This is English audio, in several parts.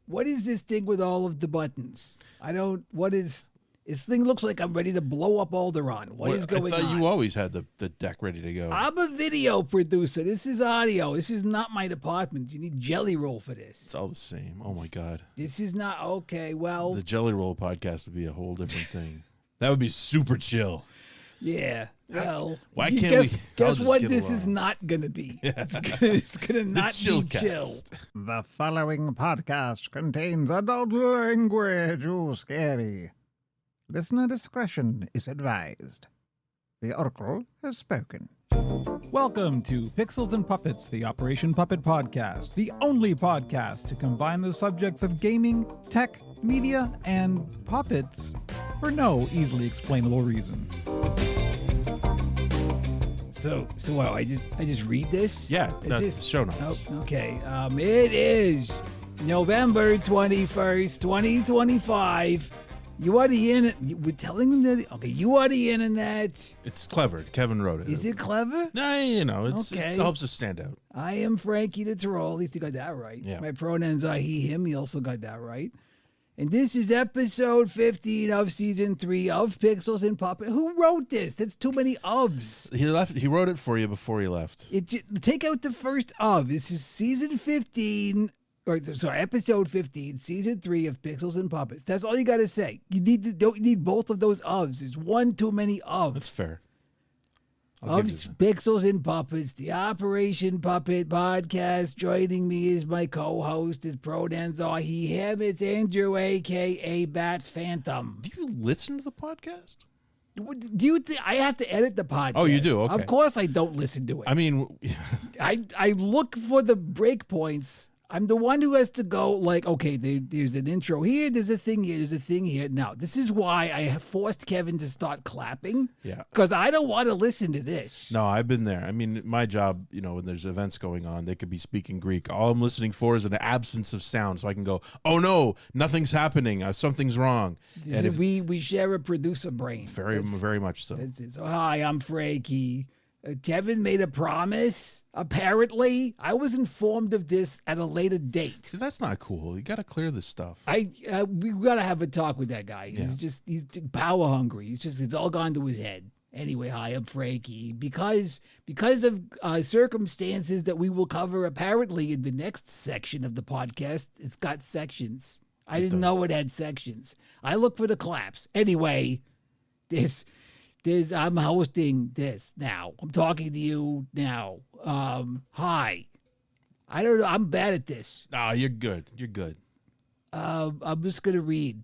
What is this thing with all of the buttons? This thing looks like I'm ready to blow up Alderaan. What is going on? I thought you always had the deck ready to go. I'm a video producer. This is audio. This is not my department. You need Jelly Roll for this. It's all the same. Oh, my God. This is not, okay, well. The Jelly Roll podcast would be a whole different thing. That would be super chill. Yeah. Well, why can't we? Guess what this is not going to be? Yeah. It's going to not be chill. The following podcast contains adult language. Ooh, scary. Listener discretion is advised. The Oracle has spoken. Welcome to Pixels and Puppets, the Operation Puppet Podcast, the only podcast to combine the subjects of gaming, tech, media, and puppets for no easily explainable reason. So what? I just read this? Yeah, Is that's this the show notes. Oh, okay. It is November 21st, 2025. You are the internet. We're telling them that. Okay, you are the internet. It's clever. Kevin wrote it. Is it clever? Nah, it Okay. helps us stand out. I am Frankie the Troll. At least you got that right. Yeah. My pronouns are he, him. You also got that right. And this is episode 15 of season 3 of Pixels and Puppet. Who wrote this? That's too many ofs. He wrote it for you before he left. Take out the first of. This is season 15. Episode 15, season 3 of Pixels and Puppets. That's all you got to say. Don't need both of those ofs. There's one too many ofs. That's fair. Of Pixels and Puppets, the Operation Puppet podcast. Joining me is my co-host. His pronouns are he, him. It's Andrew, a.k.a. Bat Phantom. Do you listen to the podcast? Do you think I have to edit the podcast? Oh, you do? Okay. Of course I don't listen to it. I mean... I look for the breakpoints. I'm the one who has to go like, okay, there's an intro here, there's a thing here, there's a thing here. Now, this is why I have forced Kevin to start clapping. Yeah. Because I don't want to listen to this. No, I've been there. I mean, my job, when there's events going on, they could be speaking Greek. All I'm listening for is an absence of sound, so I can go, oh no, nothing's happening, something's wrong. We share a producer brain. Very much so. That's it. So, hi, I'm Frankie. Kevin made a promise. Apparently, I was informed of this at a later date. See, that's not cool. You got to clear this stuff. We got to have a talk with that guy. Yeah. He's power hungry. It's all gone to his head. Anyway, hi, I'm Frankie. Because of circumstances that we will cover apparently in the next section of the podcast, it's got sections. I didn't know it had sections. I look for the claps. Anyway, I'm hosting this now. I'm talking to you now. Hi. I don't know. I'm bad at this. No, you're good. You're good. I'm just going to read.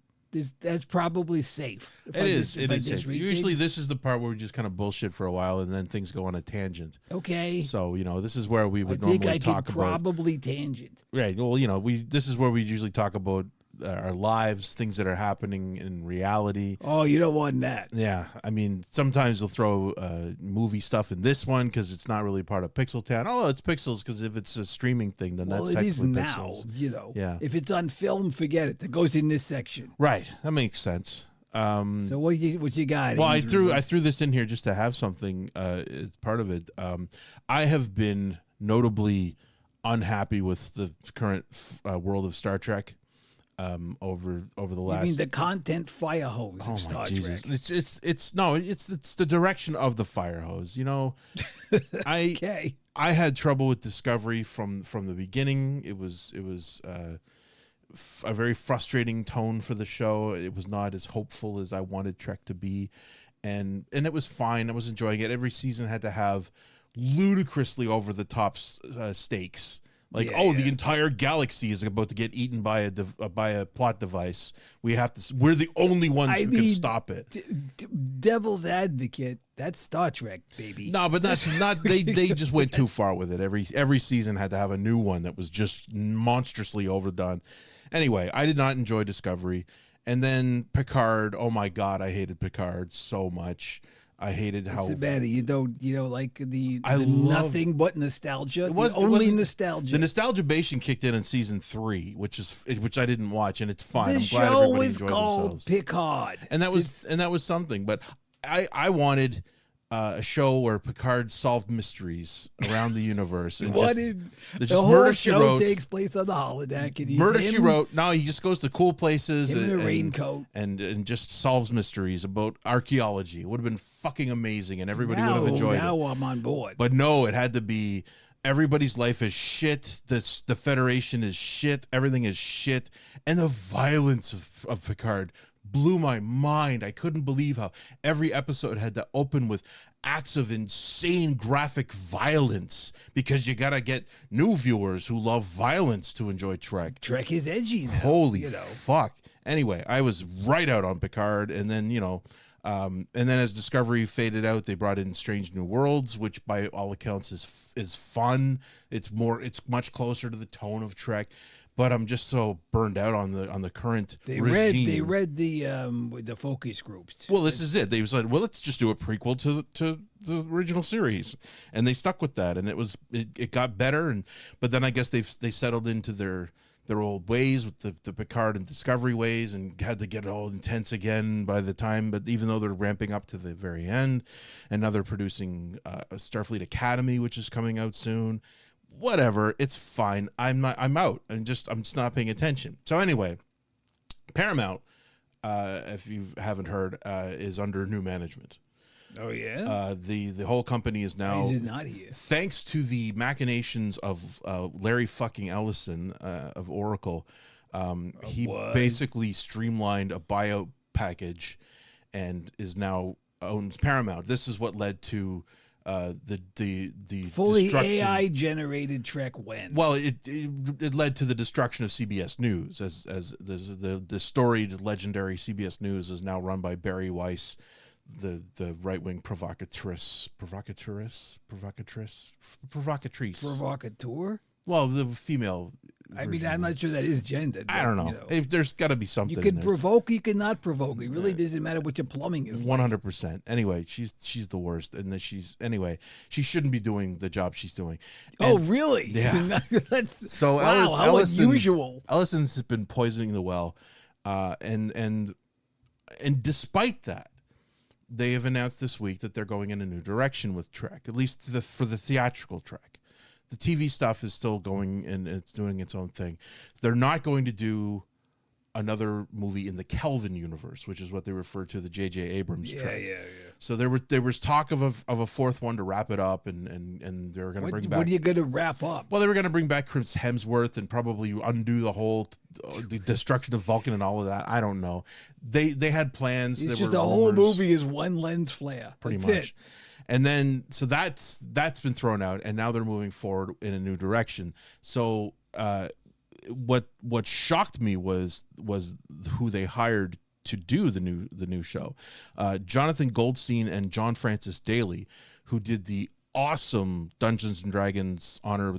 That's probably safe. It is safe. Usually this is the part where we just kind of bullshit for a while and then things go on a tangent. Okay. So, this is where we would normally talk about. Probably tangent. Right. Well, this is where we usually talk about our lives, things that are happening in reality. Oh, you don't want that. Yeah. I mean, sometimes we'll throw movie stuff in this one because it's not really part of Pixel Town. Oh, it's Pixels because if it's a streaming thing, then that's technically it is Pixels. now, Yeah. If it's on film, forget it. That goes in this section. Right. That makes sense. So what you got? Well, Andrew? I threw this in here just to have something as part of it. I have been notably unhappy with the current world of Star Trek. Over the last. You mean the content fire hose of Star Trek? It's the direction of the fire hose. Okay. I had trouble with Discovery from the beginning. It was a very frustrating tone for the show. It was not as hopeful as I wanted Trek to be, and it was fine. I was enjoying it. Every season had to have ludicrously over the top stakes. The entire galaxy is about to get eaten by a plot device. We're the only ones who can stop it. Devil's advocate. That's Star Trek, baby. No, but that's not. They just went too far with it. Every season had to have a new one that was just monstrously overdone. Anyway, I did not enjoy Discovery, and then Picard. Oh my God, I hated Picard so much. I hated how. What's the matter? You don't like the nothing but nostalgia. It was only nostalgia. The nostalgia-bation kicked in season 3, which I didn't watch, and it's fine. The I'm glad show everybody was enjoyed called themselves. Picard, and that was something. But I wanted a show where Picard solved mysteries around the universe. And The just whole Murder, She show Wrote, takes place on the holodeck. And he's Murder, him, She Wrote. No, he just goes to cool places him in a raincoat. and just solves mysteries about archaeology. It would have been fucking amazing, and everybody would have enjoyed it. Now I'm on board. But no, it had to be everybody's life is shit. The Federation is shit. Everything is shit. And the violence of Picard blew my mind. I couldn't believe how every episode had to open with acts of insane graphic violence because you got to get new viewers who love violence to enjoy Trek. Trek is edgy now. Holy fuck. Anyway, I was right out on Picard, and then, and then as Discovery faded out, they brought in Strange New Worlds, which by all accounts is fun. It's much closer to the tone of Trek, but I'm just so burned out on the current regime. They read the focus groups. Well, this is it. They said, well, let's just do a prequel to the original series, and they stuck with that, and it got better, but then I guess they settled into their old ways with the Picard and Discovery ways, and had to get all intense again by the time. But even though they're ramping up to the very end, and now they're producing Starfleet Academy, which is coming out soon. Whatever, it's fine. I'm out. I'm just not paying attention. So anyway, Paramount, if you haven't heard, is under new management. Oh yeah. The whole company is now, I did not hear. thanks to the machinations of Larry fucking Ellison of Oracle. He basically streamlined a buyout package and is now owns Paramount. This is what led to the fully destruction. AI generated Trek when? Well, it led to the destruction of CBS News, as the storied legendary CBS News is now run by Barry Weiss, the right-wing provocatrice. Provocateur? Well, the female. I mean, I'm not sure that is gendered. I don't know. There's got to be something. You can in there. provoke, you cannot provoke. It really doesn't matter what your plumbing is. 100%. Anyway, she's the worst, and she shouldn't be doing the job she's doing. Oh, And- really? Yeah. That's So wow. How unusual. Ellison's been poisoning the well, and despite that, they have announced this week that they're going in a new direction with Trek, at least for the theatrical Trek. The TV stuff is still going and it's doing its own thing. They're not going to do another movie in the Kelvin universe, which is what they refer to the J.J. Abrams Trek. Yeah. So there was talk of a fourth one to wrap it up, and they were going to bring back. What are you going to wrap up? Well, they were going to bring back Chris Hemsworth and probably undo the whole the destruction of Vulcan and all of that. I don't know. They had plans. It's There just were the whole rumors, movie is one lens flare. pretty That's much. it. And then so that's been thrown out, and now they're moving forward in a new direction. So what shocked me was who they hired to do the new show. Jonathan Goldstein and John Francis Daly, who did the awesome Dungeons and Dragons Honor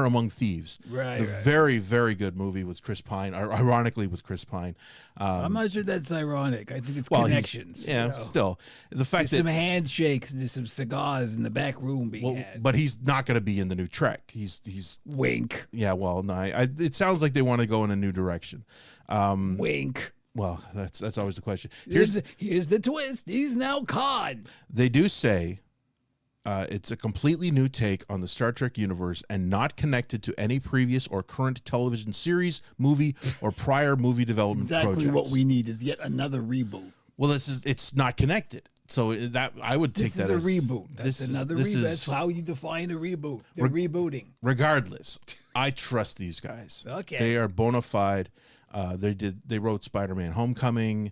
Among Thieves. Right. Very, very good movie with Chris Pine, ironically with Chris Pine. I'm not sure that's ironic. I think it's Well, connections. Yeah, you know? still. The fact There's some that handshakes, there's some cigars in the back room being well, had. but he's not going to be in the new Trek. He's Wink. yeah, well, no, it sounds like they want to go in a new direction. Wink. Well, that's always the question. Here's the twist. He's now Khan. They do say it's a completely new take on the Star Trek universe and not connected to any previous or current television series, movie, or prior movie development Exactly projects. what we need is yet another reboot. Well, it's not connected. So that I would take This that is a as reboot. That's this another is, reboot. That's how you define a reboot. They're rebooting. Regardless, I trust these guys. Okay. They are bona fide. They wrote Spider-Man: Homecoming,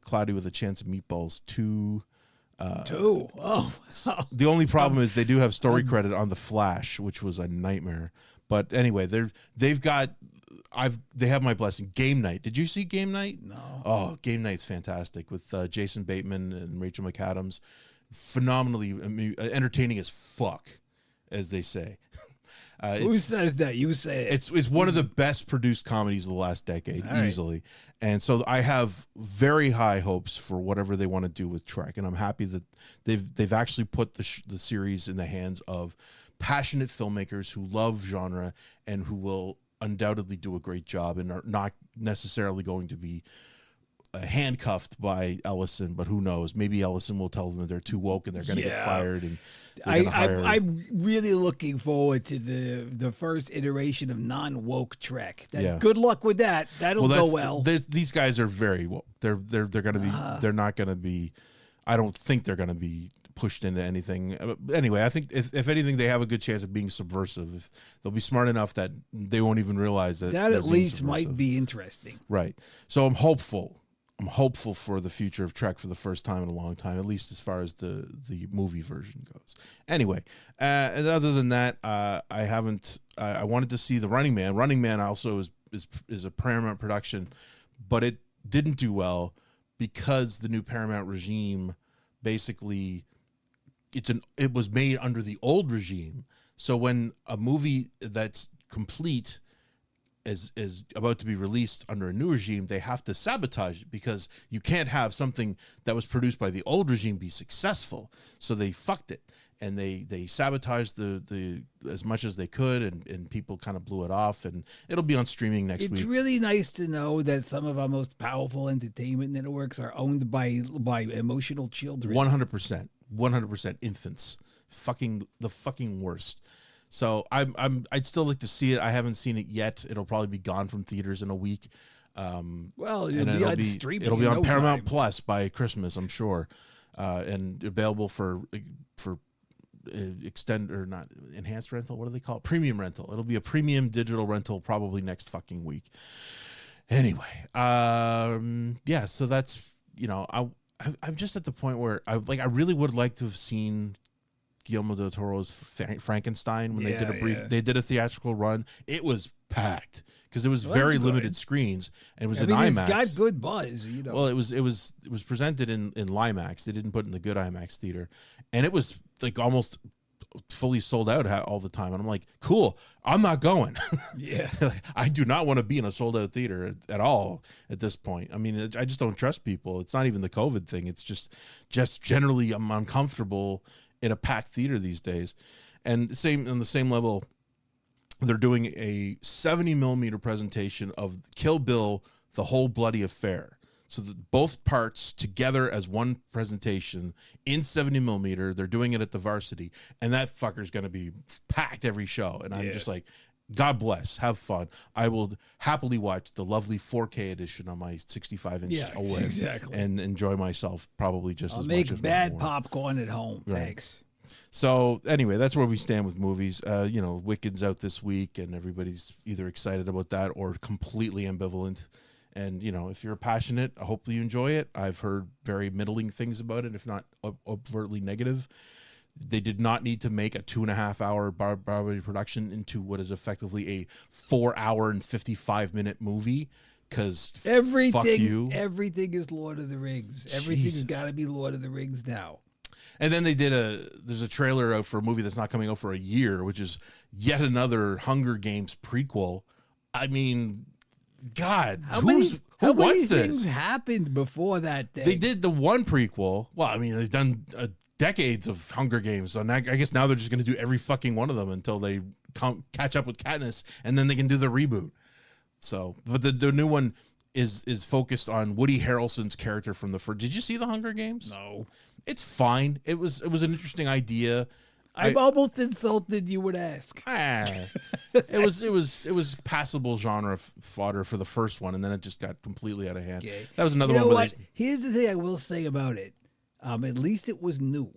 Cloudy with a Chance of Meatballs 2. Two. Oh, wow. The only problem is they do have story credit on The Flash, which was a nightmare. But anyway, they have my blessing. Game Night. Did you see Game Night? No. Oh, Game Night's fantastic with Jason Bateman and Rachel McAdams. Phenomenally entertaining as fuck, as they say. Who says that? You say it. It's one of the best produced comedies of the last decade, All right. easily. And so I have very high hopes for whatever they want to do with Trek, and I'm happy that they've actually put the series in the hands of passionate filmmakers who love genre and who will undoubtedly do a great job and are not necessarily going to be handcuffed by Ellison, but who knows? Maybe Ellison will tell them that they're too woke and they're going to get fired. And I'm really looking forward to the first iteration of non-woke Trek. Good luck with that. That'll go well. These guys are very woke. They're going to be. They're not going to be. I don't think they're going to be pushed into anything. Anyway, I think if anything, they have a good chance of being subversive. If they'll be smart enough that they won't even realize that. That at least might be interesting. Right. So I'm hopeful. I'm hopeful for the future of Trek for the first time in a long time, at least as far as the movie version goes. Anyway, and other than that, I haven't. I wanted to see The Running Man. Running Man also is a Paramount production, but it didn't do well because the new Paramount regime basically it was made under the old regime. So when a movie that's complete is about to be released under a new regime, they have to sabotage it because you can't have something that was produced by the old regime be successful. So they fucked it and they sabotaged the as much as they could, and people kind of blew it off, and it'll be on streaming next week. It's really nice to know that some of our most powerful entertainment networks are owned by emotional children. 100% infants. The fucking worst. So I'd still like to see it. I haven't seen it yet. It'll probably be gone from theaters in a week. Well, it'll be streaming. It'll be on Paramount Plus by Christmas, I'm sure, and available for extend or not enhanced rental. What do they call it? Premium rental. It'll be a premium digital rental probably next fucking week. Anyway, yeah. So that's I'm just at the point where I really would like to have seen Guillermo del Toro's Frankenstein when they did a theatrical run. It was packed because it was very limited screens, and it was in IMAX. It's got good buzz, Well, it was presented in LIMAX. They didn't put it in the good IMAX theater, and it was like almost fully sold out all the time. And I'm like, cool, I'm not going. Yeah. I do not want to be in a sold out theater at all at this point. I mean, I just don't trust people. It's not even the COVID thing. It's just generally I'm uncomfortable in a packed theater these days. And on the same level, they're doing a 70 millimeter presentation of Kill Bill, The Whole Bloody Affair. So both parts together as one presentation in 70 millimeter. They're doing it at the Varsity, and that fucker's going to be packed every show. And I'm just like, God bless, have fun. I will happily watch the lovely 4K edition on my 65-inch OLED, exactly, and enjoy myself probably just I'll as make much as bad popcorn at home. Right. Thanks. So anyway, that's where we stand with movies. Wicked's out this week, and everybody's either excited about that or completely ambivalent. And, if you're passionate, hopefully you enjoy it. I've heard very middling things about it, if not overtly negative. They did not need to make a 2.5-hour Broadway production into what is effectively a 4-hour and 55-minute movie. Because fuck you. Everything is Lord of the Rings. Everything's got to be Lord of the Rings now. And then there's a trailer out for a movie that's not coming out for a year, which is yet another Hunger Games prequel. I mean, God, how many this? things happened before that thing? They did the one prequel. Well, I mean, they've done decades of Hunger Games, so I guess now they're just going to do every fucking one of them until they catch up with Katniss, and then they can do the reboot. So, but the new one is focused on Woody Harrelson's character from the first. Did you see the Hunger Games? No. It's fine. It was an interesting idea. I'm almost insulted you would ask. It was passable genre fodder for the first one, and then it just got completely out of hand. Okay. That was another one. Here's the thing I will say about it. At least it was new,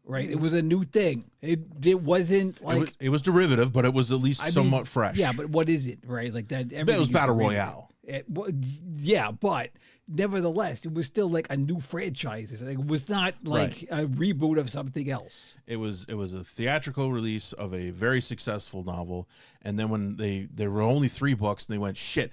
right? It was a new thing. It wasn't like it was derivative, but it was at least somewhat fresh. Yeah, but what is it, right? Like that. It was Battle Royale. Yeah, but nevertheless, it was still like a new franchise. It was not like a reboot of something else. It was a theatrical release of a very successful novel, and then when there were only 3 books, and they went shit,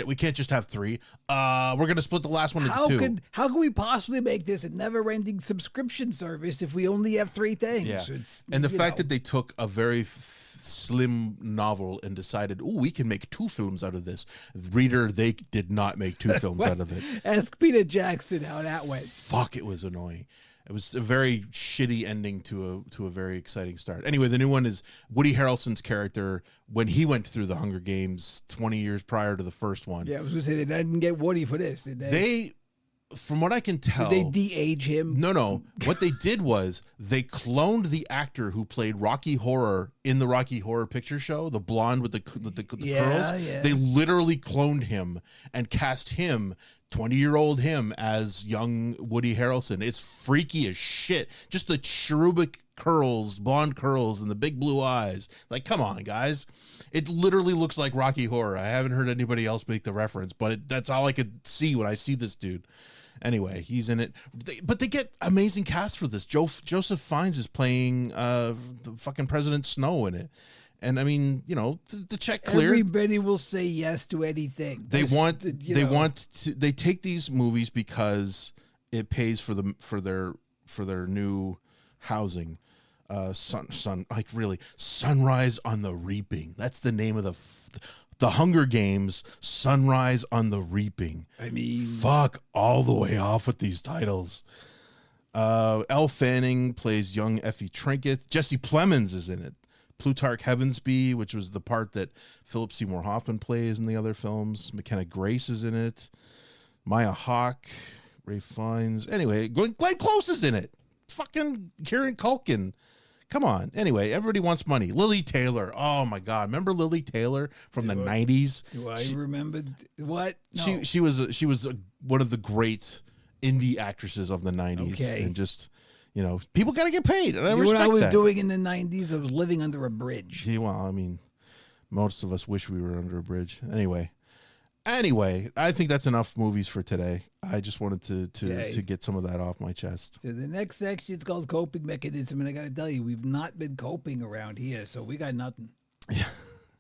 we can't just have 3. We're gonna split the last one into 2. How can we possibly make this a never-ending subscription service if we only have 3 things? Yeah, and the fact that they took a very slim novel and decided, we can make 2 films out of this. Reader, they did not make 2 films out of it. Ask Peter Jackson how that went. Fuck, it was annoying. It was a very shitty ending to a very exciting start. Anyway, the new one is Woody Harrelson's character when he went through the Hunger Games 20 years prior to the first one. Yeah, I was going to say, they didn't get Woody for this, did they? From what I can tell, Did they de-age him? No. What they did was they cloned the actor who played Rocky Horror in the Rocky Horror Picture Show, the blonde with the curls. Yeah. They literally cloned him and cast him, 20-year-old him, as young Woody Harrelson. It's freaky as shit. Just the cherubic curls, blonde curls, and the big blue eyes. Like, come on, guys. It literally looks like Rocky Horror. I haven't heard anybody else make the reference, but that's all I could see when I see this dude. Anyway, he's in it, but they get amazing cast for this. Joseph Fiennes is playing the fucking President Snow in it, and I mean, you know, the check cleared. Everybody will say yes to anything. They take these movies because it pays for their new housing. Sunrise on the Reaping. That's the name of the Hunger Games, Sunrise on the Reaping. I mean, fuck all the way off with these titles. Elle Fanning plays young Effie Trinket. Jesse Plemons is in it. Plutarch Heavensbee, which was the part that Philip Seymour Hoffman plays in the other films. McKenna Grace is in it. Maya Hawke, Ray Fiennes. Anyway, Glenn Close is in it. Fucking Kieran Culkin. Come on. Anyway, everybody wants money. Lily Taylor. Oh my God. Remember Lily Taylor from the 90s? Do I remember what? No. She was one of the great indie actresses of the 90s. Okay. And just, you know, people got to get paid. And I respect what I was that. doing in the 90s? I was living under a bridge. Yeah, well, I mean, most of us wish we were under a bridge. Anyway, I think that's enough movies for today. I just wanted to get some of that off my chest. So the next section is called coping mechanism, and I got to tell you, we've not been coping around here, so we got nothing. Yeah.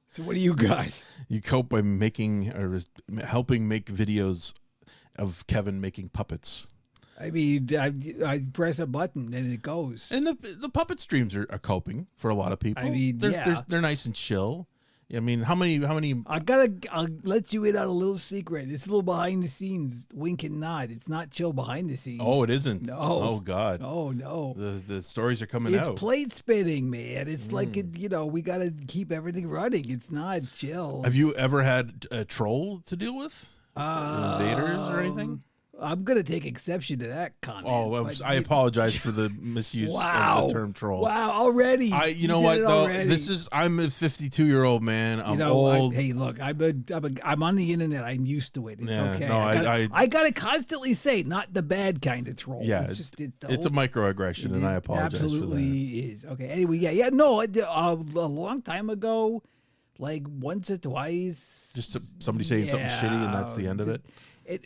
So what do you got? You cope by making or helping make videos of Kevin making puppets. I mean, I press a button and it goes. And the puppet streams are coping for a lot of people. I mean, they're nice and chill. I mean, how many? I'll let you in on a little secret. It's a little behind the scenes, wink and nod. It's not chill behind the scenes. Oh, it isn't. No. Oh God. Oh no. The stories are coming out. It's plate spinning, man. It's like we got to keep everything running. It's not chill. Have you ever had a troll to deal with? Invaders or anything? I'm going to take exception to that comment. Oh, I apologize for the misuse of the term troll. Wow, already. You know what, though? I'm a 52-year-old man. I'm old. Hey, look, I'm on the internet. I'm used to it. It's okay. No, I got to constantly say, not the bad kind of troll. Yeah, it's a microaggression, and I apologize for that. Absolutely is. Okay, anyway, yeah. No, a long time ago, like once or twice. Just somebody saying something shitty, and that's the end of it?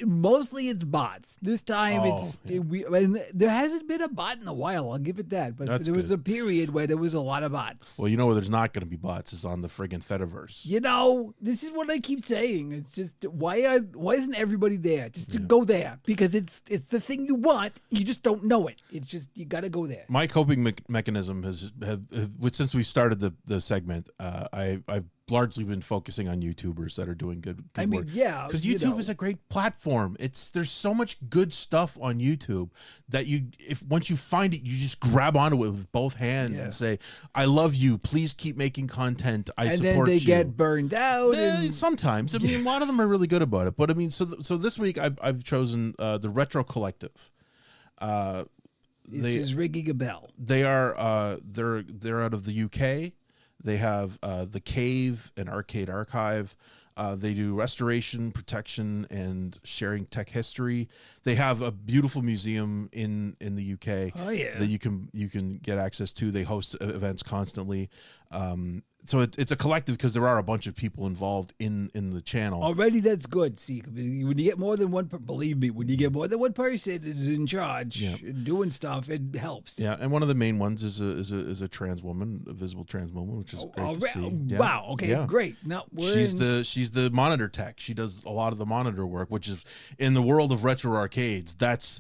Mostly it's bots. This time and there hasn't been a bot in a while. I'll give it that. But there was a period where there was a lot of bots. Well, you know where there's not going to be bots is on the friggin' Fediverse. You know, this is what I keep saying. It's just why isn't everybody there? Just to go there because it's the thing you want. You just don't know it. It's just you got to go there. My coping mechanism has since we started the segment. I've largely been focusing on YouTubers that are doing good work. Yeah, because YouTube is a great platform. There's so much good stuff on YouTube that once you find it, you just grab onto it with both hands and say, "I love you. Please keep making content. I support you." And then they get burned out. Sometimes, I mean, a lot of them are really good about it. But I mean, so this week I've chosen the Retro Collective. This is ringing a bell. They are they're out of the UK. They have the Cave and Arcade Archive. They do restoration, protection, and sharing tech history. They have a beautiful museum in the UK that you can get access to. They host events constantly. So it's a collective because there are a bunch of people involved in the channel. Already that's good. See, when you get more than one, believe me, when you get more than one person is in charge doing stuff, it helps. Yeah, and one of the main ones is a trans woman, a visible trans woman, which is great to see. Wow. Okay. Yeah. Great. Now she's she's the monitor tech. She does a lot of the monitor work, which is in the world of retro arcades. That's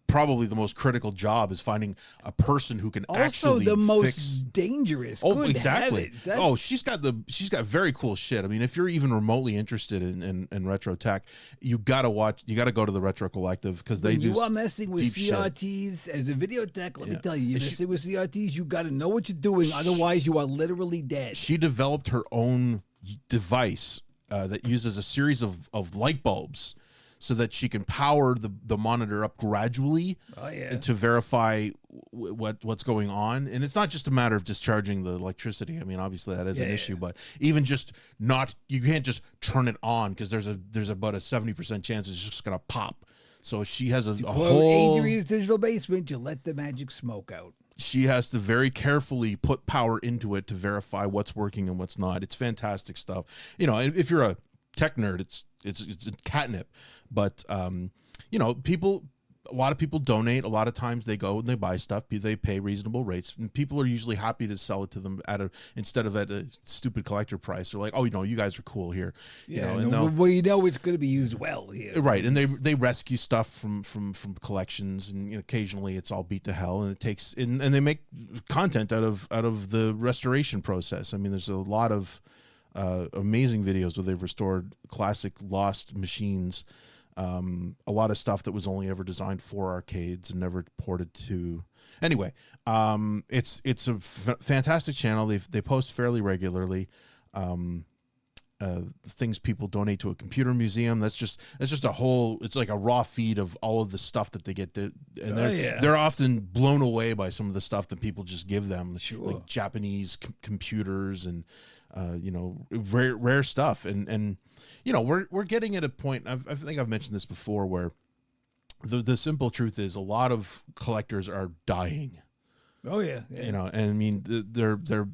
probably the most critical job, is finding a person who can Also, actually the most fix. dangerous. Oh, Good exactly. heavens, that's- Oh, she's got very cool shit. I mean, if you're even remotely interested in retro tech, you gotta go to the Retro Collective, because they when do. you are messing with deep shit. CRTs as a video tech, let me Yeah. tell you, you're And she- messing with CRTs, you got to know what you're doing. Otherwise, you are literally dead. She developed her own device that uses a series of light bulbs, so that she can power the monitor up gradually Oh, yeah. to verify what's going on. And it's not just a matter of discharging the electricity. I mean, obviously that is an issue, but even just you can't just turn it on, because there's about a 70% chance it's just gonna pop. So she has a Quote whole. Adrian's Digital Basement, you let the magic smoke out. She has to very carefully put power into it to verify what's working and what's not. It's fantastic stuff. You know, if you're a tech nerd, it's catnip. But you know, a lot of people donate. A lot of times they go and they buy stuff. They pay reasonable rates, and people are usually happy to sell it to them instead of at a stupid collector price. They're like, oh, you know, you guys are cool here. Yeah, you know, well, you know it's going to be used well here. right, and they rescue stuff from collections, and occasionally it's all beat to hell, and it takes and they make content out of the restoration process. I mean, there's a lot of amazing videos where they've restored classic lost machines. A lot of stuff that was only ever designed for arcades and never ported to. Anyway, it's a fantastic channel. They post fairly regularly. Things people donate to a computer museum. That's just a whole. It's like a raw feed of all of the stuff that they get to, and they're often blown away by some of the stuff that people just give them, like Japanese computers and rare stuff. And we're getting at a point. I think I've mentioned this before, where the simple truth is a lot of collectors are dying. Oh yeah. And I mean they're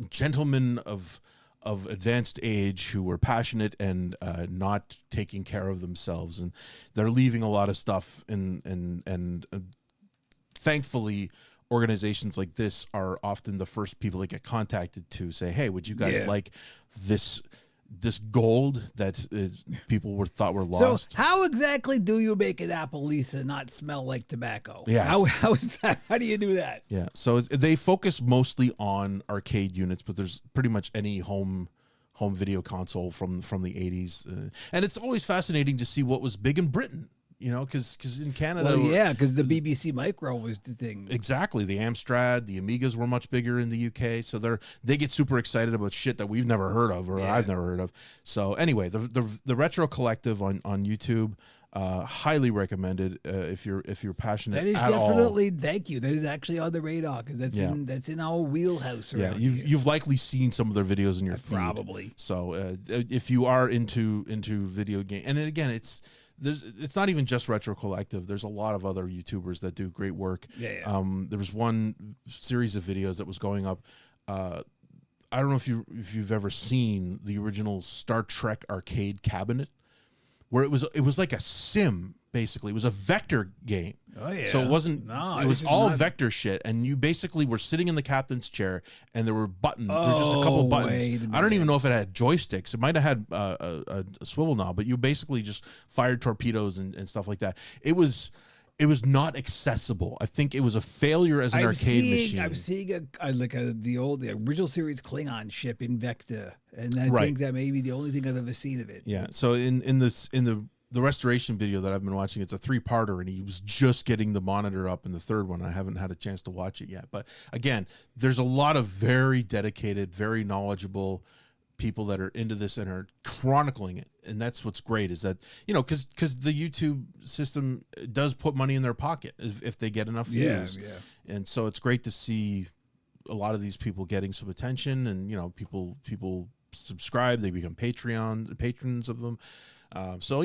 gentlemen of advanced age who were passionate and not taking care of themselves, and they're leaving a lot of stuff. And thankfully, organizations like this are often the first people that get contacted to say, hey, would you guys like this gold that people thought were lost? So how exactly do you make an apple Lisa not smell like tobacco? Yeah. How is that? How do you do that? Yeah. So they focus mostly on arcade units, but there's pretty much any home video console from the 80s. And it's always fascinating to see what was big in Britain. Because in Canada... Well, yeah, because the BBC Micro was the thing. Exactly. The Amstrad, the Amigas were much bigger in the UK. So they get super excited about shit that we've never heard of, or I've never heard of. So anyway, the Retro Collective on YouTube, highly recommended if you're passionate That is at definitely, all. thank you. That is actually on the radar, because that's in our wheelhouse. Yeah, you've likely seen some of their videos in your feed. Probably. So if you are into video game, and again, it's not even just Retro Collective. There's a lot of other YouTubers that do great work. Yeah. There was one series of videos that was going up. I don't know if you've ever seen the original Star Trek arcade cabinet, where it was like a sim. Basically, it was a vector game. Oh yeah. So it wasn't. No, it was all vector shit, and you basically were sitting in the captain's chair, and there were buttons. There were just a couple buttons. I don't even know if it had joysticks. It might have had a swivel knob, but you basically just fired torpedoes and stuff like that. It was not accessible. I think it was a failure as an arcade machine. I'm seeing the original series Klingon ship in vector, and I think that may be the only thing I've ever seen of it. Yeah. So in the restoration video that I've been watching, it's a 3-parter, and he was just getting the monitor up in the third one. I haven't had a chance to watch it yet. But again, there's a lot of very dedicated, very knowledgeable people that are into this and are chronicling it. And that's what's great, is that, because the YouTube system does put money in their pocket if they get enough views. Yeah. And so it's great to see a lot of these people getting some attention, and, people subscribe, they become patrons of them. So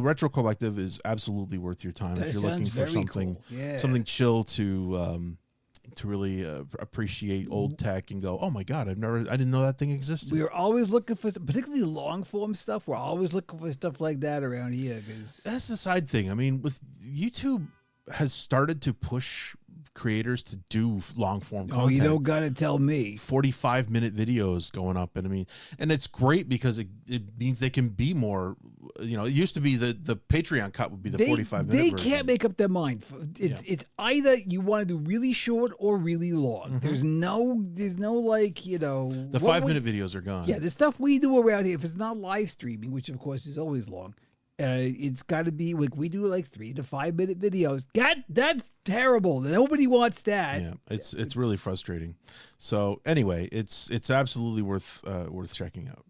Retro Collective is absolutely worth your time if you're looking for something chill to really appreciate old tech and go, oh my god, I didn't know that thing existed. We're always looking for particularly long form stuff. We're always looking for stuff like that around here. Cause that's the side thing. I mean, with YouTube has started to push creators to do long form content. Oh, you don't gotta tell me. 45-minute videos going up, and I mean, and it's great because it means they can be more. You know, it used to be the Patreon cut would be the 45-minute. They version. can't make up their mind. It's either you want to do really short or really long. There's no like, you know, The 5-minute videos are gone. Yeah, the stuff we do around here, if it's not live streaming, which of course is always long, it's got to be like we do like 3 to 5 minute videos. That's terrible. Nobody wants that. Yeah, it's really frustrating. So anyway, it's absolutely worth checking out.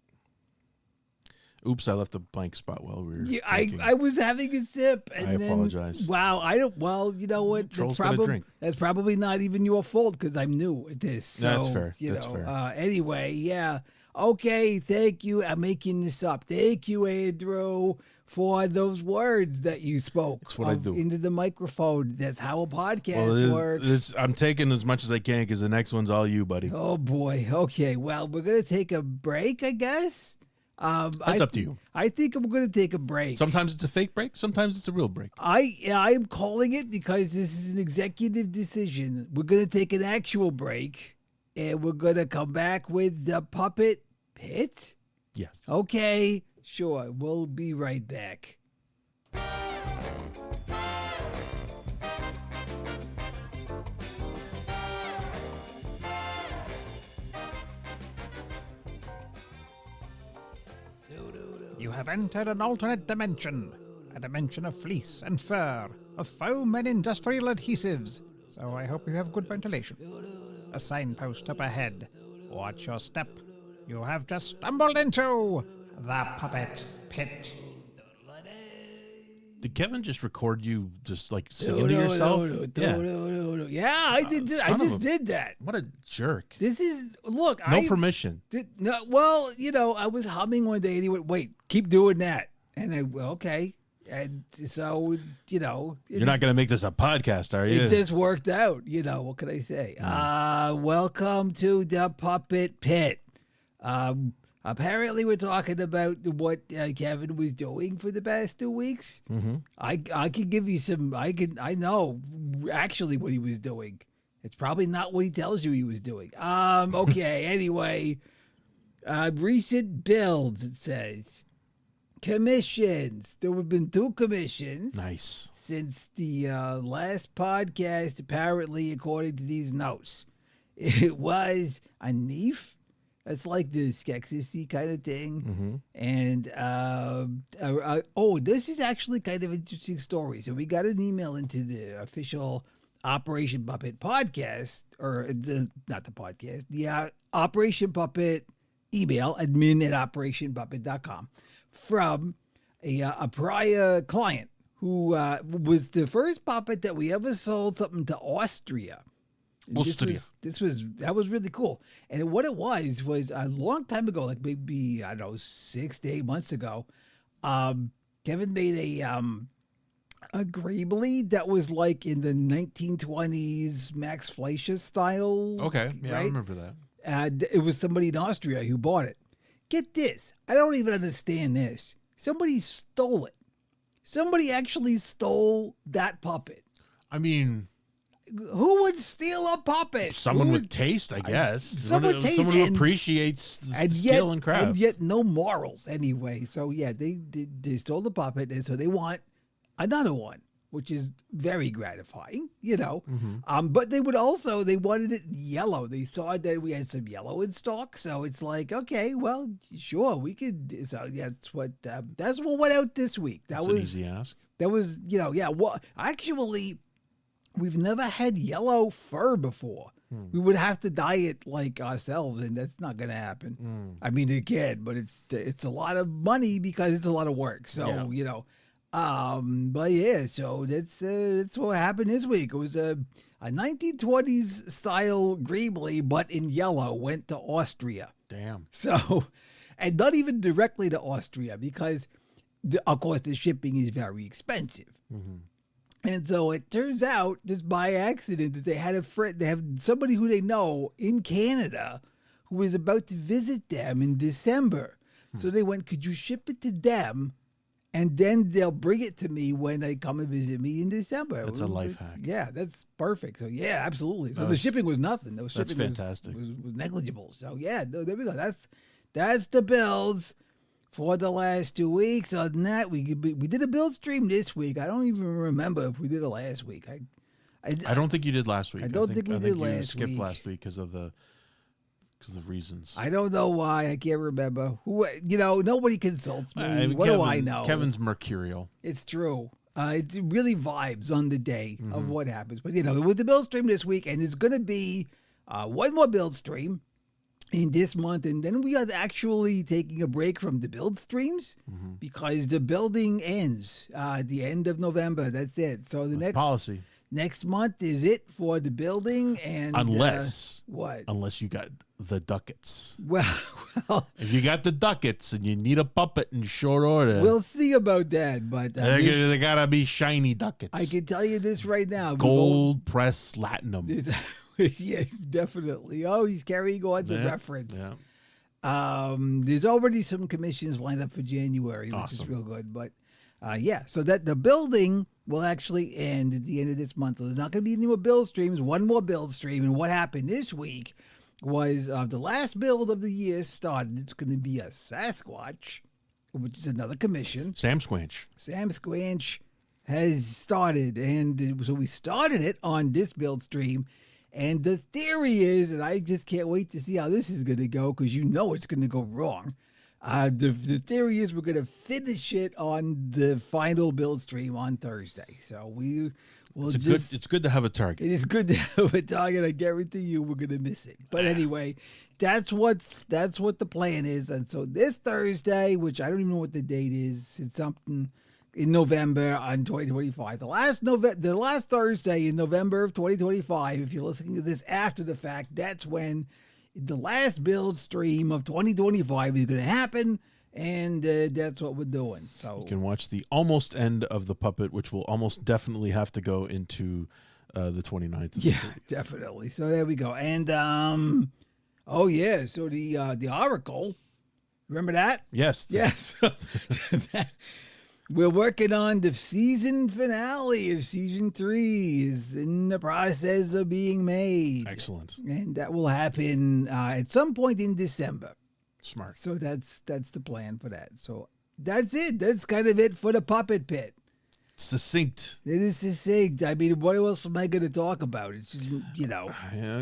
Oops, I left a blank spot while we were. Yeah, talking. I was having a sip, and I then, apologize. Wow, I don't. Well, you know what? Troll's gonna drink. That's probably not even your fault because I'm new at this. So, That's fair. You That's know, fair. Anyway, yeah. Okay, thank you. I'm making this up. Thank you, Andrew, for those words that you spoke. That's what I do. Into the microphone. That's how a podcast works. I'm taking as much as I can because the next one's all you, buddy. Oh boy. Okay. Well, we're gonna take a break, I guess. That's up to you. I think I'm going to take a break. Sometimes it's a fake break. Sometimes it's a real break. I'm calling it because this is an executive decision. We're going to take an actual break, and we're going to come back with the Puppet Pit. Yes. Okay, sure. We'll be right back. You have entered an alternate dimension. A dimension of fleece and fur, of foam and industrial adhesives. So I hope you have good ventilation. A signpost up ahead. Watch your step. You have just stumbled into the Puppet Pit. Did Kevin just record you just like singing to yourself? No. Yeah, I did. I just did that. What a jerk. This is look. No permission. Well, you know, I was humming one day, and he went, "Wait, keep doing that." And I, okay, and so you know, You're not going to make this a podcast, are you? It just worked out. You know, what can I say? Welcome to the Puppet Pit. Apparently, we're talking about what Kevin was doing for the past 2 weeks. Mm-hmm. I could give you some. I know actually what he was doing. It's probably not what he tells you he was doing. Okay. Anyway, recent builds. It says commissions. There have been 2 commissions. Nice. Since the last podcast. Apparently, according to these notes, it was a Neef. It's like the Skeksis kind of thing. Mm-hmm. And, this is actually kind of an interesting story. So we got an email into the official Operation Puppet podcast, or not the podcast, the Operation Puppet email, admin@operationpuppet.com, from a prior client who was the first puppet that we ever sold something to Austria. That was really cool. And what it was a long time ago, like maybe, I don't know, 6 to 8 months ago, Kevin made a Greebly that was like in the 1920s Max Fleischer style. Okay. Yeah, right? I remember that. It was somebody in Austria who bought it. Get this. I don't even understand this. Somebody stole it. Somebody actually stole that puppet. I mean, who would steal a puppet? Someone with taste, I guess. Someone who appreciates the skill and craft. And yet no morals anyway. So yeah, they stole the puppet, and so they want another one, which is very gratifying, you know. Mm-hmm. But they wanted it yellow. They saw that we had some yellow in stock, so it's like, okay, well, sure, we could. So yeah, that's what went out this week. That's an easy ask. That was, you know, yeah. Well, actually, we've never had yellow fur before. We would have to dye it like ourselves, and that's not going to happen. I mean, it can, but it's a lot of money because it's a lot of work. So, you know, but yeah, so that's what happened this week. It was a 1920s style Greebly, but in yellow, went to Austria. Damn. So, and not even directly to Austria because, of course, the shipping is very expensive. Mm-hmm. And so it turns out, just by accident, that they had they have somebody who they know in Canada who was about to visit them in December. So they went, could you ship it to them? and then they'll bring it to me when they come and visit me in December. That's a life hack. Yeah, that's perfect. So yeah, absolutely. So No, the shipping was nothing. That's shipping fantastic. was negligible. So yeah, no, there we go. That's the builds for the last 2 weeks. Other than that, we did a build stream this week. I don't even remember if we did it last week. I don't think you did last week. I don't think we did last you skipped week. last week because of reasons. I don't know why. I can't remember. Nobody consults me. What do I know? Kevin's mercurial. It's true. It really vibes on the day of what happens. But, with the build stream this week, and it's going to be one more build stream in this month. And then we are actually taking a break from the build streams because the building ends at the end of November. That's it. So the next month is it for the building. And unless what? Unless you got the ducats. Well, if you got the ducats and you need a puppet in short order, we'll see about that. But they gotta be shiny ducats. I can tell you this right now: gold press latinum. Yeah, definitely. Oh, he's carrying on the reference. Yeah. There's already some commissions lined up for January, which is real good. But so that the building will actually end at the end of this month. There's not going to be any more build streams. One more build stream, and what happened this week was the last build of the year started. It's going to be a Sasquatch, which is another commission. Sam Squanch has started, and so we started it on this build stream. And the theory is, and I just can't wait to see how this is going to go because it's going to go wrong. The theory is we're going to finish it on the final build stream on Thursday. So we will it's good to have a target. It is good to have a target. I guarantee you we're going to miss it. But anyway, that's what the plan is. And so this Thursday, which I don't even know what the date is, it's something in November on 2025. The last Thursday in November of 2025, if you're listening to this after the fact, that's when the last build stream of 2025 is going to happen, and that's what we're doing. So you can watch the almost end of the puppet, which will almost definitely have to go into the 29th. Yeah, definitely. So there we go. And so the Oracle, remember that? Yes. We're working on the season finale of season 3 is in the process of being made. Excellent. And that will happen at some point in December. Smart. So that's the plan for that. So that's it. That's kind of it for the Puppet Pit. Succinct. It is succinct. I mean, what else am I going to talk about? It's just,